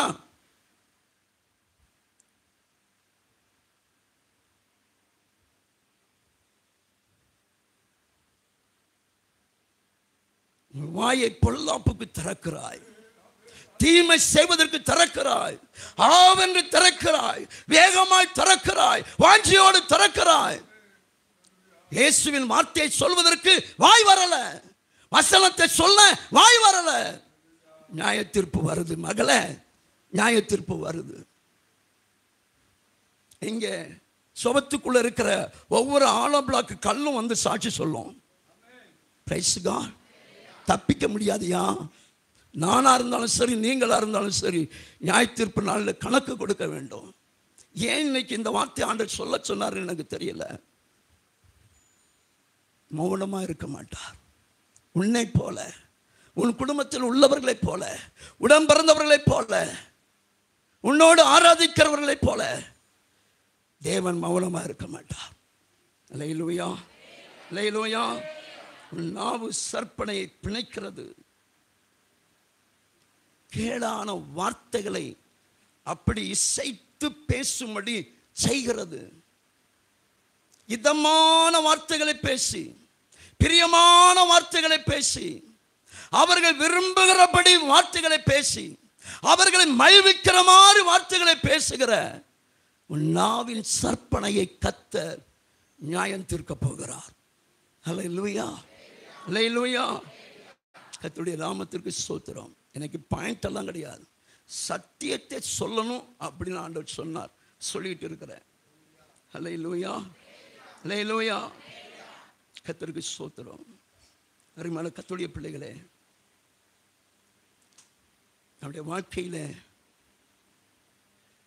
வாயை பொல்லாப்புக்கு திறக்கிறாய், தீமை செய்வதற்கு திறக்கிறாய், ஆவென்று திறக்கிறாய், வேகமாய் திறக்கிறாய், வாஞ்சியோடு திறக்கிறாய். இயேசுவின் வார்த்தையை சொல்வதற்கு வாய் வரல, வசனத்தை சொல்ல வாய் வரல. நியாய தீர்ப்பு வருது மகளே, நியாய தீர்ப்பு வருது. இங்க சுபத்துக்குள்ள இருக்கிற ஒவ்வொரு ஆழ பிளாக்கு கல்லும் வந்து சாட்சி சொல்லும். Praise God. தப்பிக்க முடியாதியா? நானா இருந்தாலும் சரி, நீங்களா இருந்தாலும் சரி, நியாய தீர்ப்பு நாளில் கணக்கு கொடுக்க வேண்டும். ஏன் இன்னைக்கு இந்த வார்த்தை ஆண்டவர் சொல்ல சொன்னார் எனக்கு தெரியல. மௌனமா இருக்க மாட்டார். உன்னை போல, உன் குடும்பத்தில் உள்ளவர்களைப் போல, உடன் பிறந்தவர்களைப் போல, உன்னோடு ஆராதிக்கிறவர்களைப் போல தேவன் மௌனமா இருக்க மாட்டார். அல்லேலூயா, அல்லேலூயா. உன் நாவு சற்பனையை பிணைக்கிறது, கேடான வார்த்தைகளை அப்படி இசைத்து பேசும்படி செய்கிறது. இதமான வார்த்தைகளை பேசி, பிரியமான வார்த்தைகளை பேசி, அவர்கள் விரும்புகிறபடி வார்த்தைகளை பேசி, அவர்களை மகிழ்விக்கிற மாதிரி வார்த்தைகளை பேசுகிற உன் நாவின் சற்பனையை கர்த்தர் நியாயம் தீர்க்க போகிறார். அல்லேலூயா, அல்லேலூயா. கர்த்தருடைய நாமத்திற்கு ஸ்தோத்திரம். எனக்கு பாயிண்ட் எல்லாம் கிடையாது, சத்தியத்தை சொல்லணும் அப்படின்னு ஆண்டவர் சொன்னார், சொல்லிட்டு இருக்கிறேன். அல்லேலூயா, அல்லேலூயா. கர்த்தருக்கு ஸ்தோத்திரம். அருமையான கர்த்தருடைய பிள்ளைகளே, நம்முடைய வாழ்க்கையில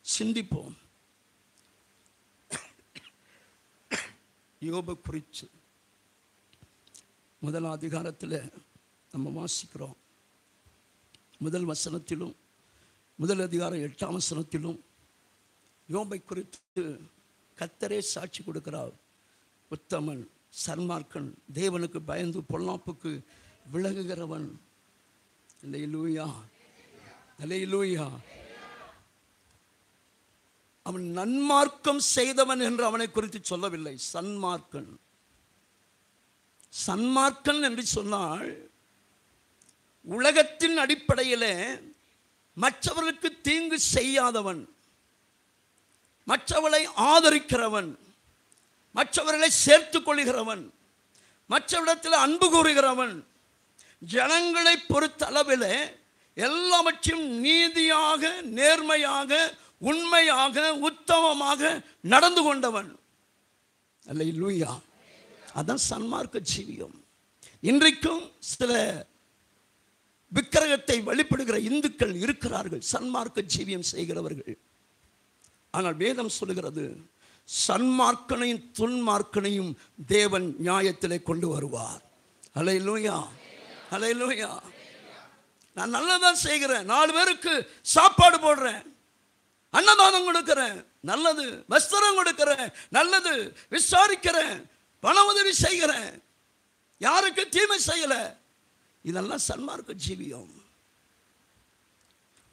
சிந்திப்போம். யோபு குறித்து முதல் அதிகாரத்தில் நம்ம வாசிக்கிறோம். முதல் வசனத்திலும், முதல் அதிகாரம் 8ஆம் வசனத்திலும் யோபை குறித்து கர்த்தரே சாட்சி கொடுக்கிறார். உத்தமன், சன்மார்க்கன், தேவனுக்கு பயந்து பொல்லாப்புக்கு விலகுகிறவன். அல்லேலூயா, அல்லேலூயா. அவன் நன்மார்க்கம் செய்தவன் என்று அவனை குறித்து சொல்லவில்லை, சன்மார்க்கன். சன்மார்க்கன் என்று சொன்னால் உலகத்தின் அடிப்படையில் மற்றவர்களுக்கு தீங்கு செய்யாதவன், மற்றவர்களை ஆதரிக்கிறவன், மற்றவர்களை சேர்த்துக் கொள்கிறவன், மற்றவரிடத்தில் அன்பு கூறுகிறவன், ஜனங்களை பொறுத்த அளவில் எல்லாவற்றையும் நீதியாக, நேர்மையாக, உண்மையாக, உத்தமமாக நடந்து கொண்டவன். அல்லேலூயா. அதான் சன்மார்க்க ஜீவியம். இன்றைக்கும் சில விக்கிரகத்தை வழிபடுகிற இந்துக்கள் இருக்கிறார்கள், சன்மார்க்க ஜீவியம் செய்கிறவர்கள். ஆனால் வேதம் சொல்லுகிறது, சன்மார்க்கனையும் துன்மார்க்கனையும் தேவன் நியாயத்திலே கொண்டு வருவார். அல்லேலூயா, அல்லேலூயா. நான் நல்லதான் செய்கிறேன், 4 பேருக்கு சாப்பாடு போடுறேன், அன்னதானம் கொடுக்கிறேன், நல்லது. வஸ்திரம் கொடுக்கிறேன், நல்லது. விசாரிக்கிறேன், பண உதவி செய்கிறேன், யாருக்கு தீமை செய்யல. இதெல்லாம் சன்மார்க்க ஜீவியம்.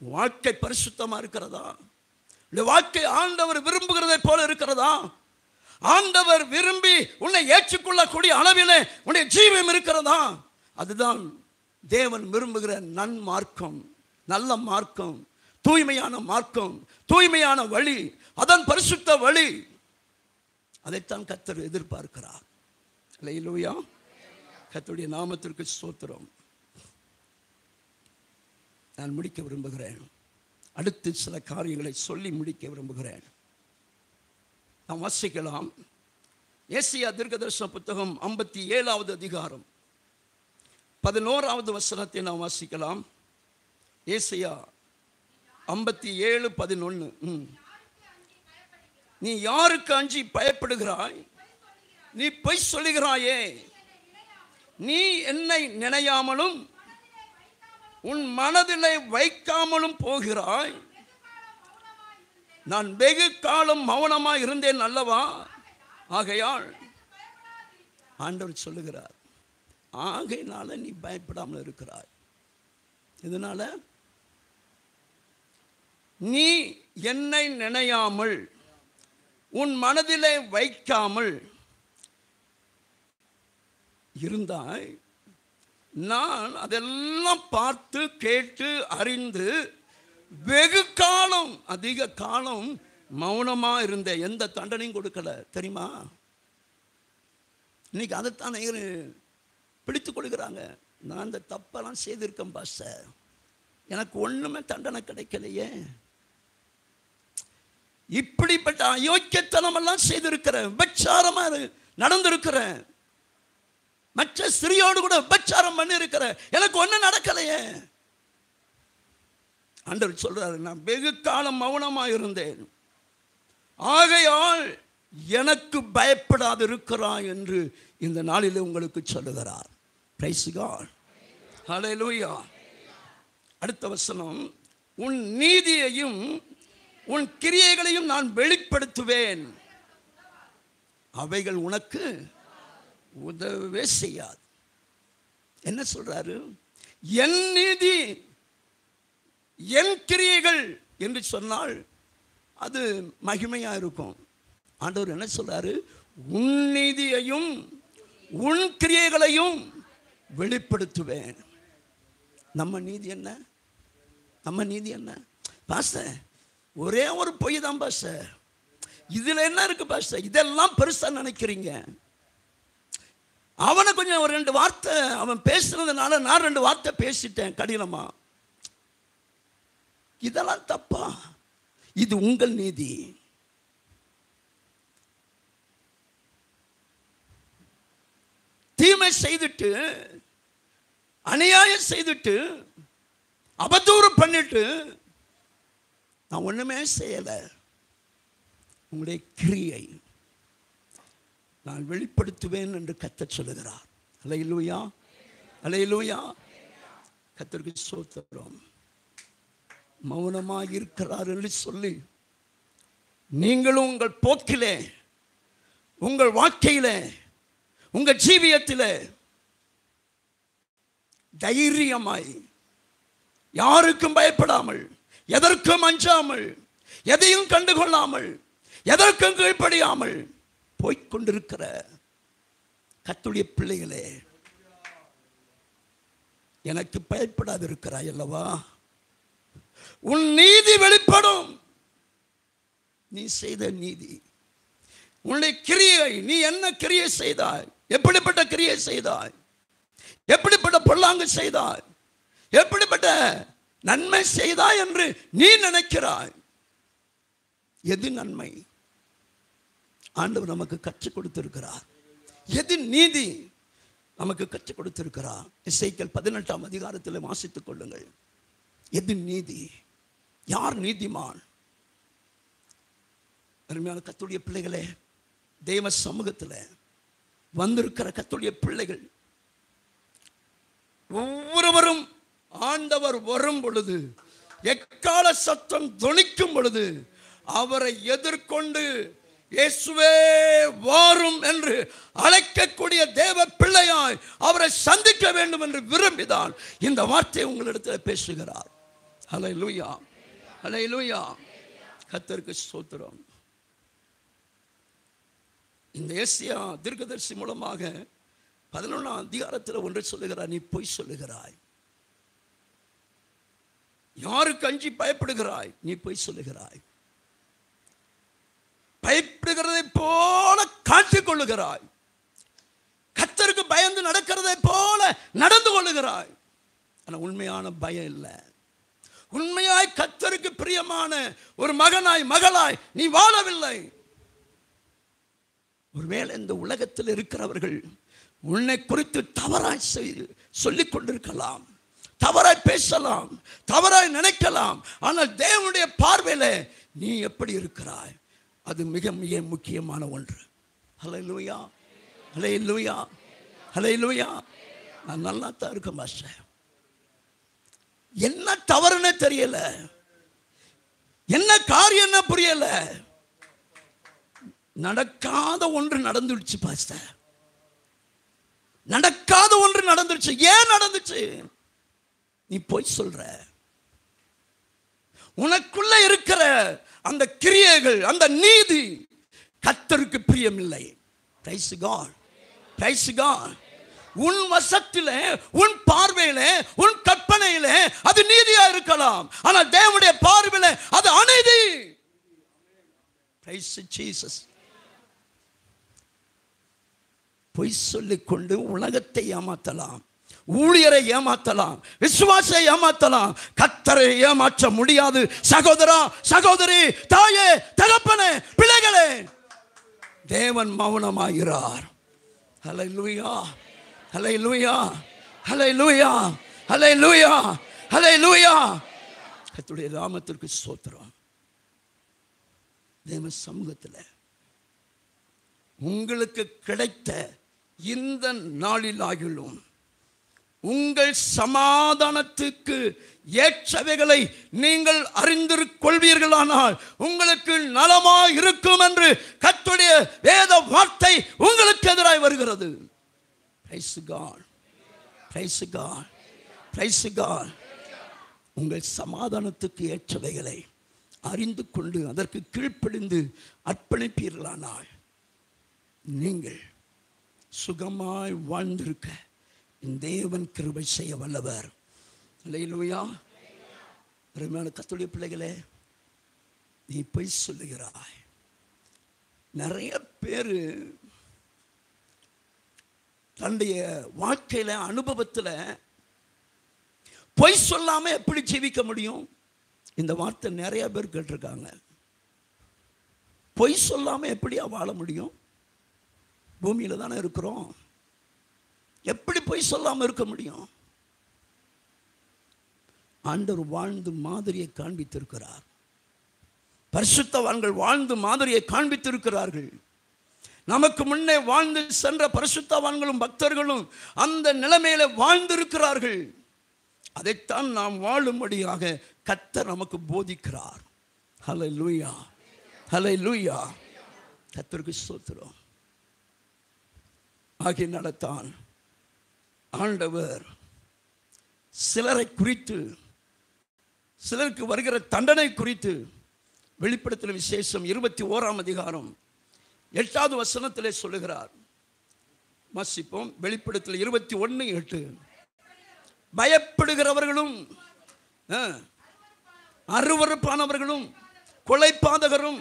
வாழ்க்கை பரிசுத்தமா இருக்கிறதா? இந்த வாழ்க்கை ஆண்டவர் விரும்புகிறதை போல இருக்கிறதா? ஆண்டவர் விரும்பி உன்னை ஏற்றுக்கொள்ளக்கூடிய அளவிலே உன்னுடைய ஜீவம் இருக்கிறதா? அதுதான் தேவன் விரும்புகிற நன்மார்க்கம், நல்ல மார்க்கம், தூய்மையான மார்க்கம், தூய்மையான வழி, அதன் பரிசுத்த வழி. அதைத்தான் கர்த்தர் எதிர்பார்க்கிறார். அல்லேலூயா. கர்த்தருடைய நாமத்திற்கு ஸ்தோத்திரம். நான் முடிக்க விரும்புகிறேன். அடுத்து சில காரியங்களை சொல்லி முடிக்க விரும்புகிறேன். நாம் வாசிக்கலாம். ஏசாயா தீர்க்கதரிசன புத்தகம் 57வது அதிகாரம் 11வது வசனத்தை நாம் வாசிக்கலாம். ஏசாயா 57:11. நீ யாருக்கு அஞ்சி பயப்படுகிறாய்? நீ பொய் சொல்லுகிறாயே. நீ என்னை நினையாமலும் உன் மனதிலே வைக்காமலும் போகிறாய். நான் வெகு காலம் மௌனமாக இருந்தேன் அல்லவா? ஆகையால் ஆண்டவர் சொல்லுகிறார், ஆகையினால நீ பயப்படாமல் இருக்கிறாய். இதனால நீ என்னை நினையாமல் உன் மனதிலே வைக்காமல் இருந்தாய். நான் அதெல்லாம் பார்த்து கேட்டு அறிந்து வெகு காலம், அதிக காலம் மௌனமா இருந்தேன். எந்த தண்டனையும் கொடுக்கல. தெரியுமா? இன்னைக்கு அதைத்தான் பிடித்துக் கொள்கிறாங்க. நான் இந்த தப்பெல்லாம் செய்திருக்கேன் பாஸ்டர், எனக்கு ஒண்ணுமே தண்டனை கிடைக்கலையே. இப்படிப்பட்ட அயோக்கியத்தனம் எல்லாம் செய்திருக்கிறேன், விபச்சாரமா நடந்திருக்கிறேன், மற்ற ஸ்திரியோடு கூட விபச்சாரம் பண்ணி இருக்கிறேன், எனக்கு ஒன்றும் நடக்கலையே. ஆண்டவர் சொல்றாரு, நான் வெகு காலம் மௌனமா இருந்தேன், ஆகையால் எனக்கு பயப்படாது இருக்கிறாய் என்று இந்த நாளில் உங்களுக்கு சொல்லுகிறார். Praise God. ஹல்லேலூயா. அடுத்த வசனம், உன் நீதியையும் உன் கிரியைகளையும் நான் வெளிப்படுத்துவேன், அவைகள் உனக்கு உதவவே செய்யாது. என்ன சொல்றாரு? என் நீதி என் கிரியைகள் என்று சொன்னால் அது மகிமையா இருக்கும். ஆண்டவர் என்ன சொல்றாரு? உன் நீதியையும் உன் கிரியைகளையும் வெளிப்படுத்துவேன். நம்ம நீதி என்ன? நம்ம நீதி என்ன பாஸ்டர்? ஒரே ஒரு பொய் தான் பாஸ்டர். இதுல என்ன இருக்கு பாஸ்டர்? இதெல்லாம் பெருசா நினைக்கிறீங்க. அவனை கொஞ்சம் ஒரு 2 வார்த்தை அவன் பேசுனதுனால நான் 2 வார்த்தை பேசிட்டேன் கடினமா. இதெல்லாம் தப்பா? இது உங்கள் நீதி. தீமை செய்துட்டு, அநியாயம் செய்துட்டு, அவதூறு பண்ணிட்டு நான் ஒண்ணுமே செய்யல, உங்களுடைய கிரியை நான் வெளிப்படுத்துவேன் என்று கர்த்தர் சொல்லுகிறார். அல்லேலூயா, அல்லேலூயா. கர்த்தருக்கு ஸ்தோத்திரம். மௌனமாக இருக்கிறார் என்று சொல்லி நீங்களும் உங்கள் போக்கிலே, உங்கள் வாழ்க்கையிலே, உங்கள் ஜீவியத்திலே தைரியமாய், யாருக்கும் பயப்படாமல், எதற்கும் அஞ்சாமல், எதையும் கண்டுகொள்ளாமல், எதற்கும் கீழ்ப்படியாமல் போய்கொண்டிருக்கிற கர்த்தருடைய பிள்ளைகளே, எனக்கு பயப்படாது இருக்கிறாய் அல்லவா? உன் நீதி வெளிப்படும். நீ செய்த நீதி, உன்னுடைய கிரியை, நீ என்ன கிரியை செய்தாய், எப்படிப்பட்ட கிரியை செய்தாய், எப்படிப்பட்ட பொல்லாங்கு செய்தாய், எப்படிப்பட்ட நன்மை செய்தாய் என்று நீ நினைக்கிறாய். எது நன்மை ஆண்டவர் நமக்கு கற்றுக் கொடுத்திருக்கிறார், எது நீதி நமக்கு கற்றுக் கொடுத்திருக்கிறார். எசேக்கியேல் 18ஆம் அதிகாரத்தில் வாசித்துக் கொள்ளுங்கள். எது நீதி, யார் நீதிமான்? அருமையான கர்த்தருடைய பிள்ளைகளே, தேவ சமூகத்தில் வந்திருக்கிற கர்த்தருடைய பிள்ளைகள் ஒவ்வொருவரும் ஆண்டவர் வரும் பொழுது, எக்கால சத்தம் தொனிக்கும் பொழுது அவரை எதிர்கொண்டு இயேசுவே வாரும் என்று அழைக்கக்கூடிய தேவ பிள்ளையாய் அவரை சந்திக்க வேண்டும் என்று விரும்பிதான் இந்த வார்த்தையை உங்களிடத்தில் பேசுகிறார். ஹல்லேலூயா, ஹல்லேலூயா. கர்த்தருக்கு ஸ்தோத்திரம். இந்த ஏசியா தீர்க்கதரிசி மூலமாக 11ஆம் அதிகாரத்தில் ஒன்று சொல்லுகிறார். நீ பொய் சொல்லுகிறாய். யாருக்கு அஞ்சி பயப்படுகிறாய்? நீ பொய் சொல்லுகிறாய். பயப்படுகிறதை போல காட்டிக் கொள்ளுகிறாய். கர்த்தருக்கு பயந்து நடக்கிறதை போல நடந்து கொள்ளுகிறாய். ஆனால் உண்மையான பயம் இல்லை. உண்மையாய் கர்த்தருக்கு பிரியமான ஒரு மகனாய் மகளாய் நீ வாழவில்லை. ஒருவேளை இந்த உலகத்தில் இருக்கிறவர்கள் உன்னை குறித்து தவறாய் சொல்லிக் கொண்டிருக்கலாம், தவறாய் பேசலாம், தவறாய் நினைக்கலாம். ஆனால் தேவனுடைய பார்வையில நீ எப்படி இருக்கிறாய், அது மிக மிக முக்கியமான ஒன்று. ஹல்லேலூயா, ஹல்லேலூயா, ஹல்லேலூயா. நான் நல்லா தான் இருக்கேன் மாஸ்டர். என்ன தவறுன்னு தெரியல, என்ன காரியம் புரியல. நடக்காத ஒன்று நடந்துடுச்சு பாஸ்டர், நடக்காத ஒன்று நடந்துடுச்சு. ஏன் நடந்துச்சு? நீ போய் சொல்ற. உனக்குள்ள இருக்கிற அந்த கிரியைகள், அந்த நீதி கர்த்தருக்கு பிரியமில்லை. Praise God, praise God. உன் வசத்திலே, உன் பார்வையிலே, உன் கற்பனையிலே அது நீதியா இருக்கலாம். ஆனால் தேவனுடைய பார்வையிலே அது அநீதி. Price Jesus. பொய் சொல்லிக் கொண்டு உலகத்தை ஏமாத்தலாம், ஊழியரை ஏமாத்தலாம், விசுவாசை ஏமாத்தலாம். கர்த்தரை ஏமாற்ற முடியாது. சகோதரா, சகோதரி, தாயே, தகப்பனே, பிள்ளைகளே, தேவன் மௌனமாகிறார். ஹல்லேலூயா, ஹல்லேலூயா, ஹல்லேலூயா, ஹல்லேலூயா, ஹல்லேலூயா. கர்த்தருடைய நாமத்திற்கு ஸ்தோத்திரம். தேவ சமூகத்தில் உங்களுக்கு கிடைத்த இந்த நாளிலாகிலும் உங்கள் சமாதானத்துக்கு ஏற்றவைகளை நீங்கள் அறிந்திருக்கொள்வீர்களானால் உங்களுக்கு நலமாய் இருக்கும் என்று கர்த்தருடைய வேத வார்த்தை உங்களுக்கு எதிராய் வருகிறது. Praise God, praise God, praise God. உங்கள் சமாதானத்துக்கு ஏற்றவைகளை அறிந்து கொண்டு அதற்கு கீழ்ப்படிந்து அர்ப்பணிப்பீர்களானால் நீங்கள் சுகமாய் வாழ்ந்திருக்க தேவன் கிருபை செய்ய வல்லவர். அல்லேலூயா. அருமையான கர்த்தருடைய பிள்ளைகளே, நீ பொய் சொல்லுகிறாய். நிறைய பேர் தன்னுடைய வாழ்க்கையில, அனுபவத்தில் பொய் சொல்லாம எப்படி ஜீவிக்க முடியும்? இந்த வார்த்தை நிறைய பேர் கேட்டிருக்காங்க. பொய் சொல்லாம எப்படியா வாழ முடியும்? பூமியில தானே இருக்கிறோம், எப்படி பொய் சொல்லாம இருக்க முடியும்? ஆண்டவர் வாழ்ந்து மாதிரியை காண்பித்திருக்கிறார். பரிசுத்தவான்கள் வாழ்ந்து மாதிரியை காண்பித்திருக்கிறார்கள். நமக்கு முன்னே வாழ்ந்து சென்ற பரிசுத்தவான்களும் பக்தர்களும் அந்த நிலைமையில வாழ்ந்திருக்கிறார்கள். அதைத்தான் நாம் வாழும்படியாக கர்த்தர் நமக்கு போதிக்கிறார். ஹல்லேலூயா, ஹல்லேலூயா. கர்த்தருக்கு ஸ்தோத்திரம். ஆகையினால்தான் ஆண்டவர் சிலரை குறித்து, சிலருக்கு வருகிற தண்டனை குறித்து வெளிப்படுத்தின விசேஷம் 21ஆம் அதிகாரம் 8வது வசனத்திலே சொல்லுகிறார். வாசிப்போம். வெளிப்படுத்தல் 21:8. பயப்படுகிறவர்களும் அருவருப்பானவர்களும் கொலைபாதகரும்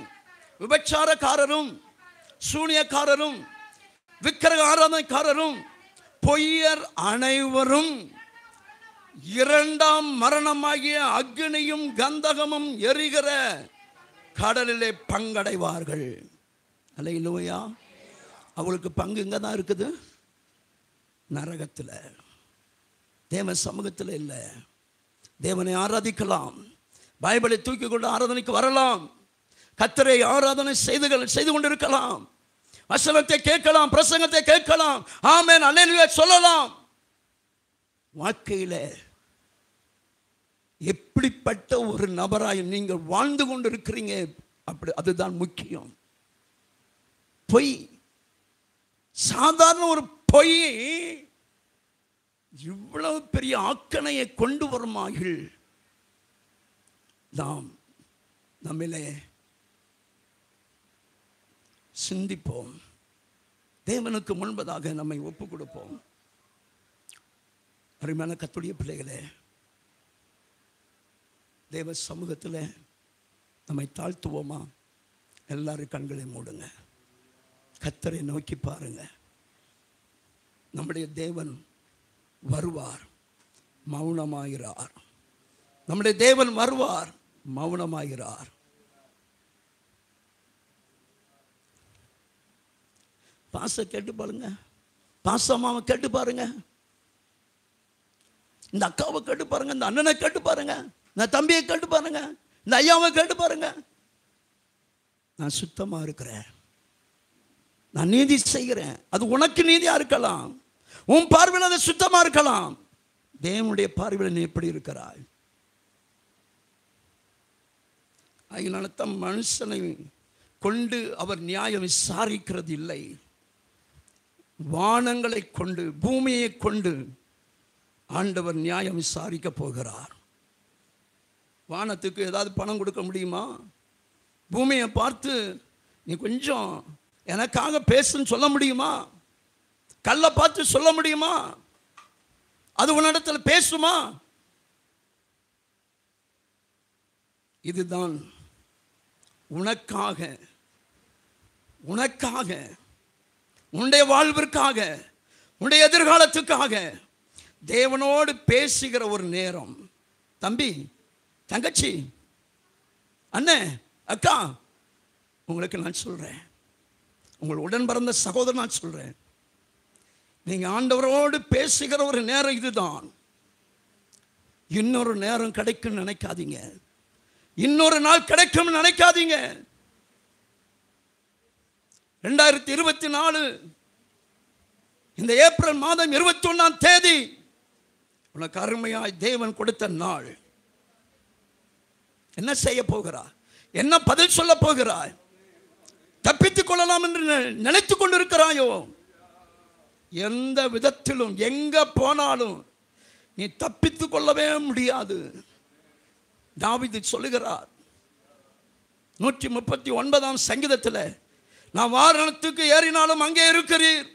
விபச்சாரக்காரரும் சூனியக்காரரும் விக்கிரக ஆராதனைக்காரரும் பொய்யர் அனைவரும் இரண்டாம் மரணமாகிய அக்னியும் கந்தகமும் எரிகிற கடலிலே பங்கடைவார்கள். அல்லேலூயா. அவங்களுக்கு பங்கு இங்கே தான் இருக்குது, நரகத்தில். தேவ சமூகத்தில் இல்லை. தேவனை ஆராதிக்கலாம், பைபிளை தூக்கி கொண்டு ஆராதனைக்கு வரலாம், கர்த்தரை ஆராதனை செய்து கொண்டிருக்கலாம், வசனத்தை கேட்கலாம், பிரசங்கத்தை கேட்கலாம், ஆமென் அல்லேலூயா சொல்லலாம். வாழ்க்கையில எப்படிப்பட்ட ஒரு நபராய் நீங்கள் வாழ்ந்து கொண்டு இருக்கிறீங்க அப்படி அதுதான் முக்கியம். பொய், சாதாரண ஒரு பொய் இவ்வளவு பெரிய ஆக்கணையை கொண்டு வருமாகில் நாம் நம்மிலே சிந்திப்போம். தேவனுக்கு முன்பதாக நம்மை ஒப்பு கொடுப்போம். அருமையான கர்த்தருடைய பிள்ளைகளே, தேவ சமூகத்தில் நம்மை தாழ்த்துவோமா? எல்லாரும் கண்களை மூடுங்க, கர்த்தரை நோக்கி பாருங்க. நம்முடைய தேவன் வருவார், மௌனமாகிறார். நம்முடைய தேவன் வருவார், மௌனமாகிறார். பாச கேட்டு பாருங்க, பாசமாவை கேட்டு பாருங்க, இந்த அக்காவை கேட்டு பாருங்க, இந்த அண்ணனை கேட்டு பாருங்க, இந்த தம்பியை கேட்டு பாருங்க, இந்த ஐயாவை கேட்டு பாருங்க. நான் சுத்தமா இருக்கிறேன், நான் நீதி செய்கிறேன். அது உனக்கு நீதியா இருக்கலாம், உன் பார்வையில் அது சுத்தமா இருக்கலாம். தேவனுடைய பார்வையில் நீ எப்படி இருக்கிறாய்? அதனால தம் மனுஷனை கொண்டு அவர் நியாயம் விசாரிக்கிறது இல்லை. வானங்களை கொண்டு, பூமியை கொண்டு ஆண்டவர் நியாயம் விசாரிக்க போகிறார். வானத்துக்கு ஏதாவது பணம் கொடுக்க முடியுமா? பூமியை பார்த்து நீ கொஞ்சம் எனக்காக பேசுன்னு சொல்ல முடியுமா? கல்லை பார்த்து சொல்ல முடியுமா? அது உன்னிடத்தில் பேசுமா? இதுதான் உனக்காக, உனக்காக, உன்னுடைய வாழ்விற்காக, உன்னுடைய எதிர்காலத்துக்காக தேவனோடு பேசுகிற ஒரு நேரம். தம்பி, தங்கச்சி, அண்ணன், அக்கா, உங்களுக்கு நான் சொல்றேன், உங்கள் உடன் பிறந்த சகோதரன் நான் சொல்றேன், நீங்க ஆண்டவரோடு பேசுகிற ஒரு நேரம் இதுதான். இன்னொரு நேரம் கிடைக்கும் நினைக்காதீங்க, இன்னொரு நாள் கிடைக்கும் நினைக்காதீங்க. 2024 இந்த ஏப்ரல் மாதம் 21ஆம் தேதி உனக்கு அருமையாய் தேவன் கொடுத்த நாள். என்ன செய்ய போகிறாய்? என்ன பதில் சொல்ல போகிறாய்? தப்பித்துக் கொள்ளலாம் என்று நினைத்துக் கொண்டிருக்கிறாயோ? எந்த விதத்திலும் எங்க போனாலும் நீ தப்பித்துக் கொள்ளவே முடியாது. தாவீது சொல்லுகிறார் 139ஆம் சங்கீதத்தில், நான் வாரணத்துக்கு ஏறினாலும் அங்கே இருக்கிறீர்,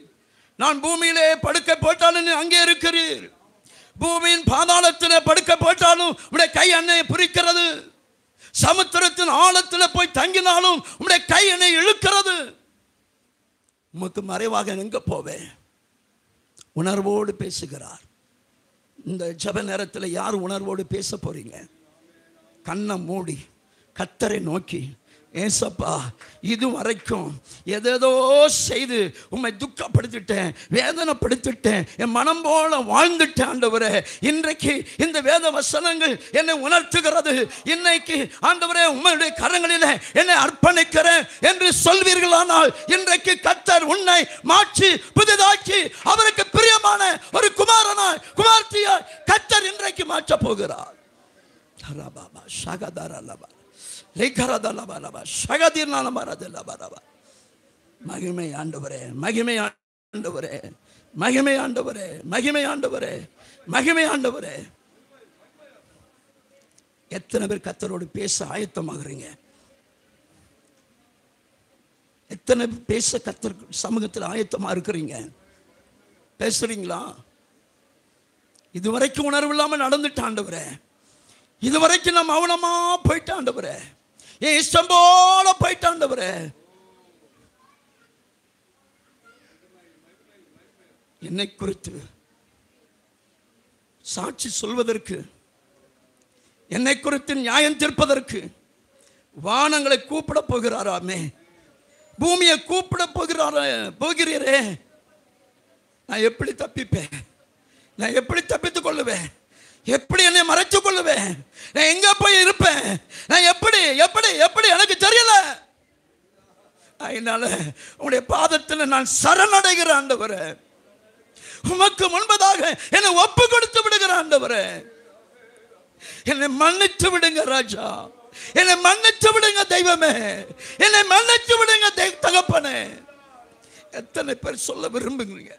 நான் பூமியிலே படுக்க போட்டாலும் அங்கே இருக்கிறீர், பூமியின் பாதாளத்தில் படுக்க போட்டாலும் உடைய கை என்னை பிரிக்கிறது, சமுத்திரத்தின் ஆழத்தில் போய் தங்கினாலும் உடைய கை என்னை இழுக்கிறது. உமக்கு மறைவாக எங்க போவேன்? உணர்வோடு பேசுகிறார். இந்த ஜெப நேரத்தில் யார் உணர்வோடு பேச போறீங்க? கண்ணை மூடி கர்த்தரை நோக்கி, ஏசப்பா, இது வரைக்கும் எதேதோ செய்து உம்மை துக்கப்படுத்திட்டேன், வேதனைப்படுத்திட்டேன், என் மனம் போல வாழ்ந்துட்டேன் ஆண்டவரே. இன்றைக்கு இந்த வேத வசனங்கள் என்னை உணர்த்துகிறது. இன்னைக்கு ஆண்டவரே உம்முடைய கரங்களில் என்னை அர்ப்பணிக்கிறேன் என்று சொல்வீர்களானால், இன்றைக்கு கர்த்தர் உன்னை மாற்றி புதிதாக்கி அவருக்கு பிரியமான ஒரு குமாரனாய், குமார்த்தியாய் கர்த்தர் இன்றைக்கு மாற்ற போகிறார். மகிமை ஆண்டவரே, மகிமை ஆண்டவரே, மகிமை ஆண்டவரே, மகிமை ஆண்டவரே, மகிமை ஆண்டவரே. எத்தனை பேர் கர்த்தரோடு பேச ஆயத்தமாகறீங்க? எத்தனை பேச கர்த்தர் சமூகத்தில் ஆயத்தமா இருக்கிறீங்க? பேசுறீங்களா? இதுவரைக்கும் உணர்வு இல்லாமல் நடந்துட்ட ஆண்டவரே, இதுவரைக்கும் நான் மௌனமா போயிட்ட ஆண்டவரே, என் இஷ்டம் போல போயிட்ட ஆண்டவரே. என்னை குறித்து சாட்சி சொல்வதற்கு, என்னை குறித்து நியாயம் தீர்ப்பதற்கு வானங்களை கூப்பிட போகிறாராமே, பூமியை கூப்பிட போகிறீரே. நான் எப்படி தப்பிப்பேன்? நான் எப்படி தப்பித்துக் கொள்ளுவேன்? எப்படி என்னை மறைத்துக் கொள்ளுவேன்? நான் எங்க போய் இருப்பேன்? நான் எப்படி எப்படி எப்படி எனக்கு தெரியல. அதனால உங்களுடைய பாதத்தில் நான் சரணடைகிற ஆண்டவரே, உமக்கு முன்பதாக என்னை ஒப்பு கொடுத்து விடுகிற ஆண்டவரே, என்னை மன்னித்து விடுங்க ராஜா, என்னை மன்னிச்சு விடுங்க தெய்வமே, என்னை மன்னிச்சு விடுங்க தகப்பனே. எத்தனை பேர் சொல்ல விரும்புகிறீங்க?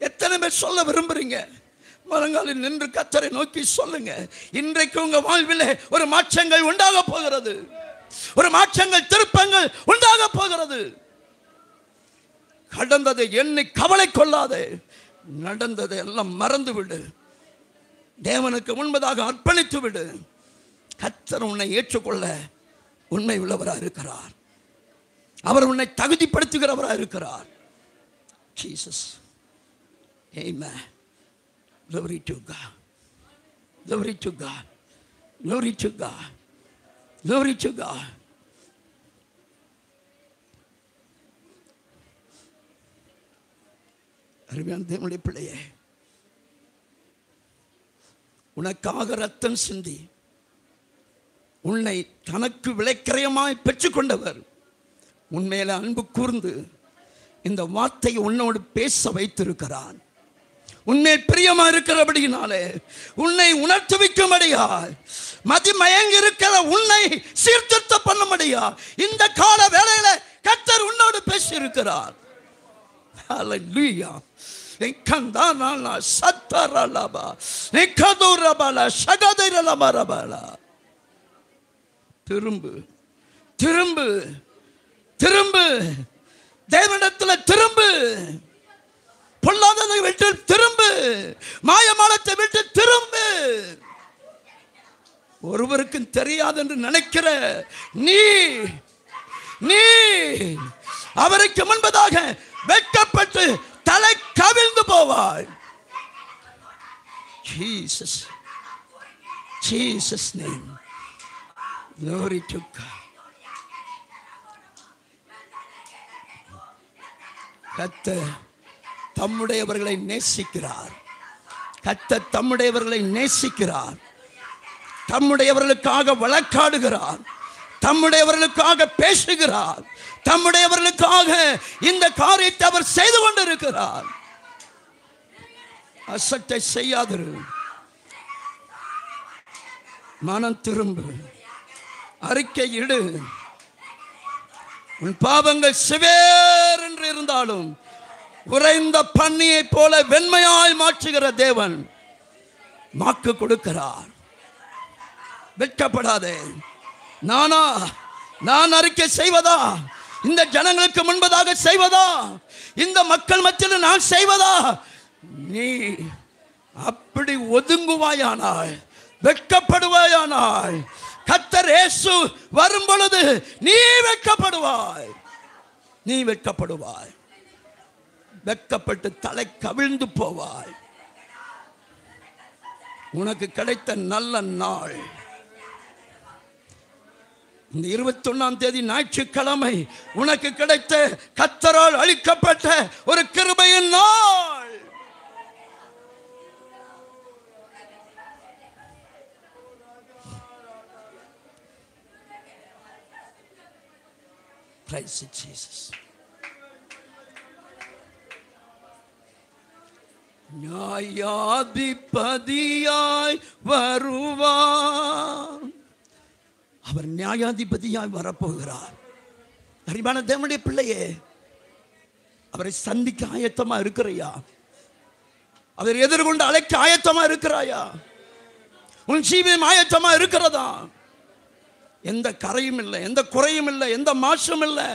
எத்தனை பேர் சொல்ல விரும்புறீங்க? மரங்களில் நின்று கர்த்தரை நோக்கி சொல்லுங்க. இன்றைக்கு உங்க வாழ்வில் ஒரு மாற்றங்கள் உண்டாக போகிறது, ஒரு மாற்றங்கள் திருப்பங்கள் உண்டாக போகிறது. கடந்ததை எண்ணி கவலை கொள்ளாதே, நடந்ததை எல்லாம் மறந்து விடு, தேவனுக்கு முன்பதாக அர்ப்பணித்து விடு. கர்த்தர் உன்னை ஏற்றுக்கொள்ள உண்மை உள்ளவராக இருக்கிறார். அவர் உன்னை தகுதிப்படுத்துகிறவராக இருக்கிறார். Jesus. Amen. Glory to God. Glory to God. Glory to God. Glory to God. அருமையான தேவனுடைய பிள்ளையே, உனக்காக ரத்தம் சிந்தி உன்னை தனக்கு விலைக்கிரயமாய் பெற்றுக்கொண்டவர் உன்மேல அன்பு கூர்ந்து இந்த வார்த்தையை உன்னோடு பேச வைத்திருக்கிறான். உன்மேல் பிரியமா இருக்கிறபடியினாலே உன்னை உணர்த்துவிக்கும்படியா, மதிமயங்கி இருக்கிற உன்னை சீர்திருத்த பண்ணும்படியா இந்த கால வேளையில கர்த்தர் உன்னோடு பேசி இருக்கிறார். ஹல்லேலூயா. திரும்பு திரும்பு திரும்பு, தேவனிடத்தில் திரும்பு, பொல்லாததை விட்டு திரும்பு, மாயமானத்தை விட்டு திரும்பு. ஒருவருக்கும் தெரியாது என்று நினைக்கிற நீ அவருக்கு முன்பதாக வெட்கப்பட்டு தலை கவிழ்ந்து போவாய். Jesus, Jesus name. Glory to God. கர்த்தர் தம்முடையவர்களை நேசிக்கிறார். கர்த்தர் தம்முடையவர்களை நேசிக்கிறார். தம்முடையவர்களுக்காக வழக்காடுகிறார். தம்முடையவர்களுக்காக பேசுகிறார். தம்முடையவர்களுக்காக இந்த காரியத்தை அவர் செய்து கொண்டிருக்கிறார். அசட்டை செய்யாதிரு, மனம் திரும்பு, அறிக்கையிடு. உன் பாவங்கள் சிவேர் என்று இருந்தாலும் உறைந்த பன்னியை போல வெண்மையாய் மாற்றுகிற தேவன் வாக்கு கொடுக்கிறார். வெட்கப்படாதே. நான் அறிக்கை செய்வதா, இந்த ஜனங்களுக்கு முன்பதாக செய்வதா, இந்த மக்கள் மத்தியில் நான் செய்வதா? நீ அப்படி ஒதுங்குவாயானால், வெட்கப்படுவாயானால், கர்த்தர் இயேசு வரும் பொழுது நீ வெட்கப்படுவாய். நீ வெட்கப்படுவாய், வெட்கப்பட்டு தலை கவிழ்ந்து போவாய். உனக்கு கிடைத்த நல்ல நாள் இந்த 21ஆம் தேதி ஞாயிற்றுக்கிழமை உனக்கு கிடைத்த கர்த்தரால் அளிக்கப்பட்ட ஒரு கிருபையின் நாள். Praise Jesus. நியாயாதிபதியாய் வருவார். அவர் நியாயாதிபதியாய் வரப்போகிறார். அருமையான தேவனுடைய பிள்ளையே, அவரை சந்திக்க ஆயத்தமா இருக்கிறையா? அவர் எதிர்கொண்டு அழைக்க ஆயத்தமா இருக்கிறாயா? உன் ஜீவியம் ஆயத்தமா இருக்கிறதா? எந்த கரையும் இல்லை, எந்த குறையும் இல்லை, எந்த மாற்றம் இல்லை,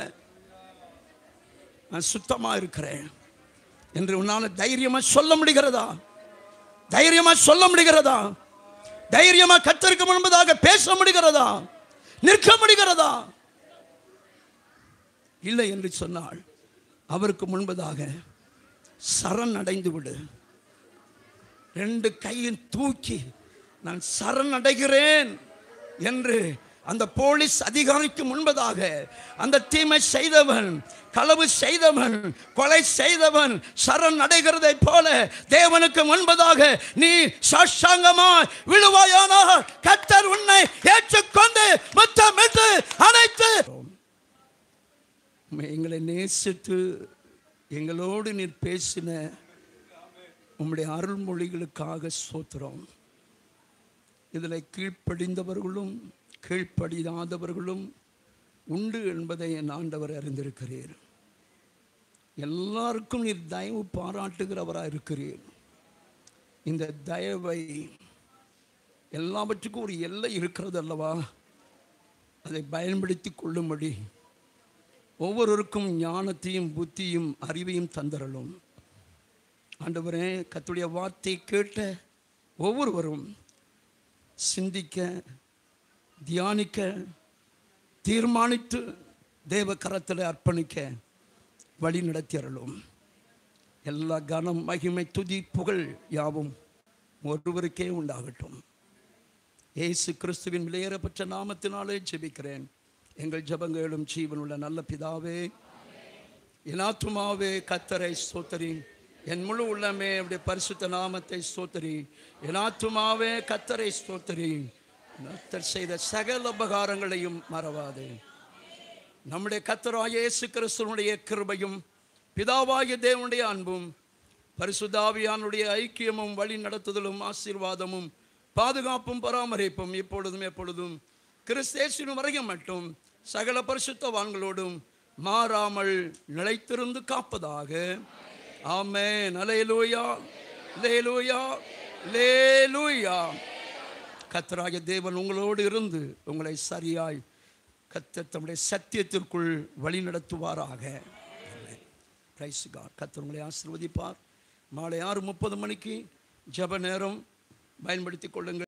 நான் சுத்தமா இருக்கிறேன் என்று உன்னால தைரியமா சொல்ல முடிகிறதா? தைரியமா சொல்ல முடிகிறதா? தைரியமா கர்த்தருக்கு முன்பதாக பேச முடிகிறதா? நிற்க முடிகிறதா? இல்லை என்று சொன்னால் அவருக்கு முன்பதாக சரணடைந்து விடு. 2 கையும் தூக்கி நான் சரணடைகிறேன் என்று அந்த போலீஸ் அதிகாரிக்கு முன்பதாக அந்த தீமை செய்தவன், களவு செய்தவன், கொலை செய்தவன் சரணடைகிறதை போல தேவனுக்கு முன்பதாக நீ சாஷ்டாங்கமாய் விழுவாயானால் கர்த்தர் உன்னை ஏற்றுக்கொண்டு முத்தமிட்டு அணைத்து எங்களை நேசித்து எங்களோடு நீர் பேசின உம்முடைய அருள்மொழிகளுக்காக ஸ்தோத்திரம். இதில் கீழ்ப்படிந்தவர்களும் கீழ்ப்படியாதவர்களும் உண்டு என்பதை என் ஆண்டவர் அறிந்திருக்கிறீர். எல்லாருக்கும் நீர் தயவு பாராட்டுகிறவராக இருக்கிறீர். இந்த தயவை எல்லாவற்றுக்கும் ஒரு எல்லை இருக்கிறது அல்லவா, அதை பயன்படுத்தி கொள்ளும்படி ஒவ்வொருவருக்கும் ஞானத்தையும் புத்தியும் அறிவையும் தந்தரலும். ஆண்டவரே, கர்த்தருடைய வார்த்தை கேட்ட ஒவ்வொருவரும் சிந்திக்க, தியானிக்க, தீர்மானித்து தேவ கரத்தில் அர்ப்பணிக்க வழி நடத்தியறலும். எல்லா கனம், மகிமை, துதி, புகழ் யாவும் ஒருவருக்கே உண்டாகட்டும். இயேசு கிறிஸ்துவின் விலையேறப்பட்ட நாமத்தினாலே ஜெபிக்கிறேன். எங்கள் ஜெபங்களும் ஜீவனுள்ள நல்ல பிதாவே, என் ஆத்துமாவே கர்த்தரை ஸ்தோத்திரி, என் முழு உள்ளமே அவருடைய பரிசுத்த நாமத்தை ஸ்தோத்திரி. என் ஆத்துமாவே கர்த்தரை ஸ்தோத்திரி, கர்த்தர் செய்த சகல உபகாரங்களையும் மறவாதே. நம்முடைய கர்த்தராகிய இயேசு கிறிஸ்துவினுடைய கிருபையும் பிதாவாகிய தேவனுடைய அன்பும் பரிசுத்த ஆவியானுடைய ஐக்கியமும் வழி நடத்துதலும் ஆசீர்வாதமும் பாதுகாப்பும் பராமரிப்பும் இப்பொழுதும் எப்பொழுதும் கிறிஸ்து இயேசுவின் வரைக்கும் மட்டும் சகல பரிசுத்தவான்களோடும் மாறாமல் நிலைத்திருந்து காப்பதாக. ஆமென். அல்லேலூயா, அல்லேலூயா, அல்லேலூயா. கர்த்தராகிய தேவன் உங்களோடு இருந்து உங்களை சரியாய் கர்த்தர் தம்முடைய சத்தியத்திற்குள் வழி நடத்துவாராக. Praise God. கர்த்தர் உங்களை ஆசீர்வதிப்பார். மாலை 6:30 மணிக்கு ஜெப நேரம் பயன்படுத்திக் கொள்ளுங்கள்.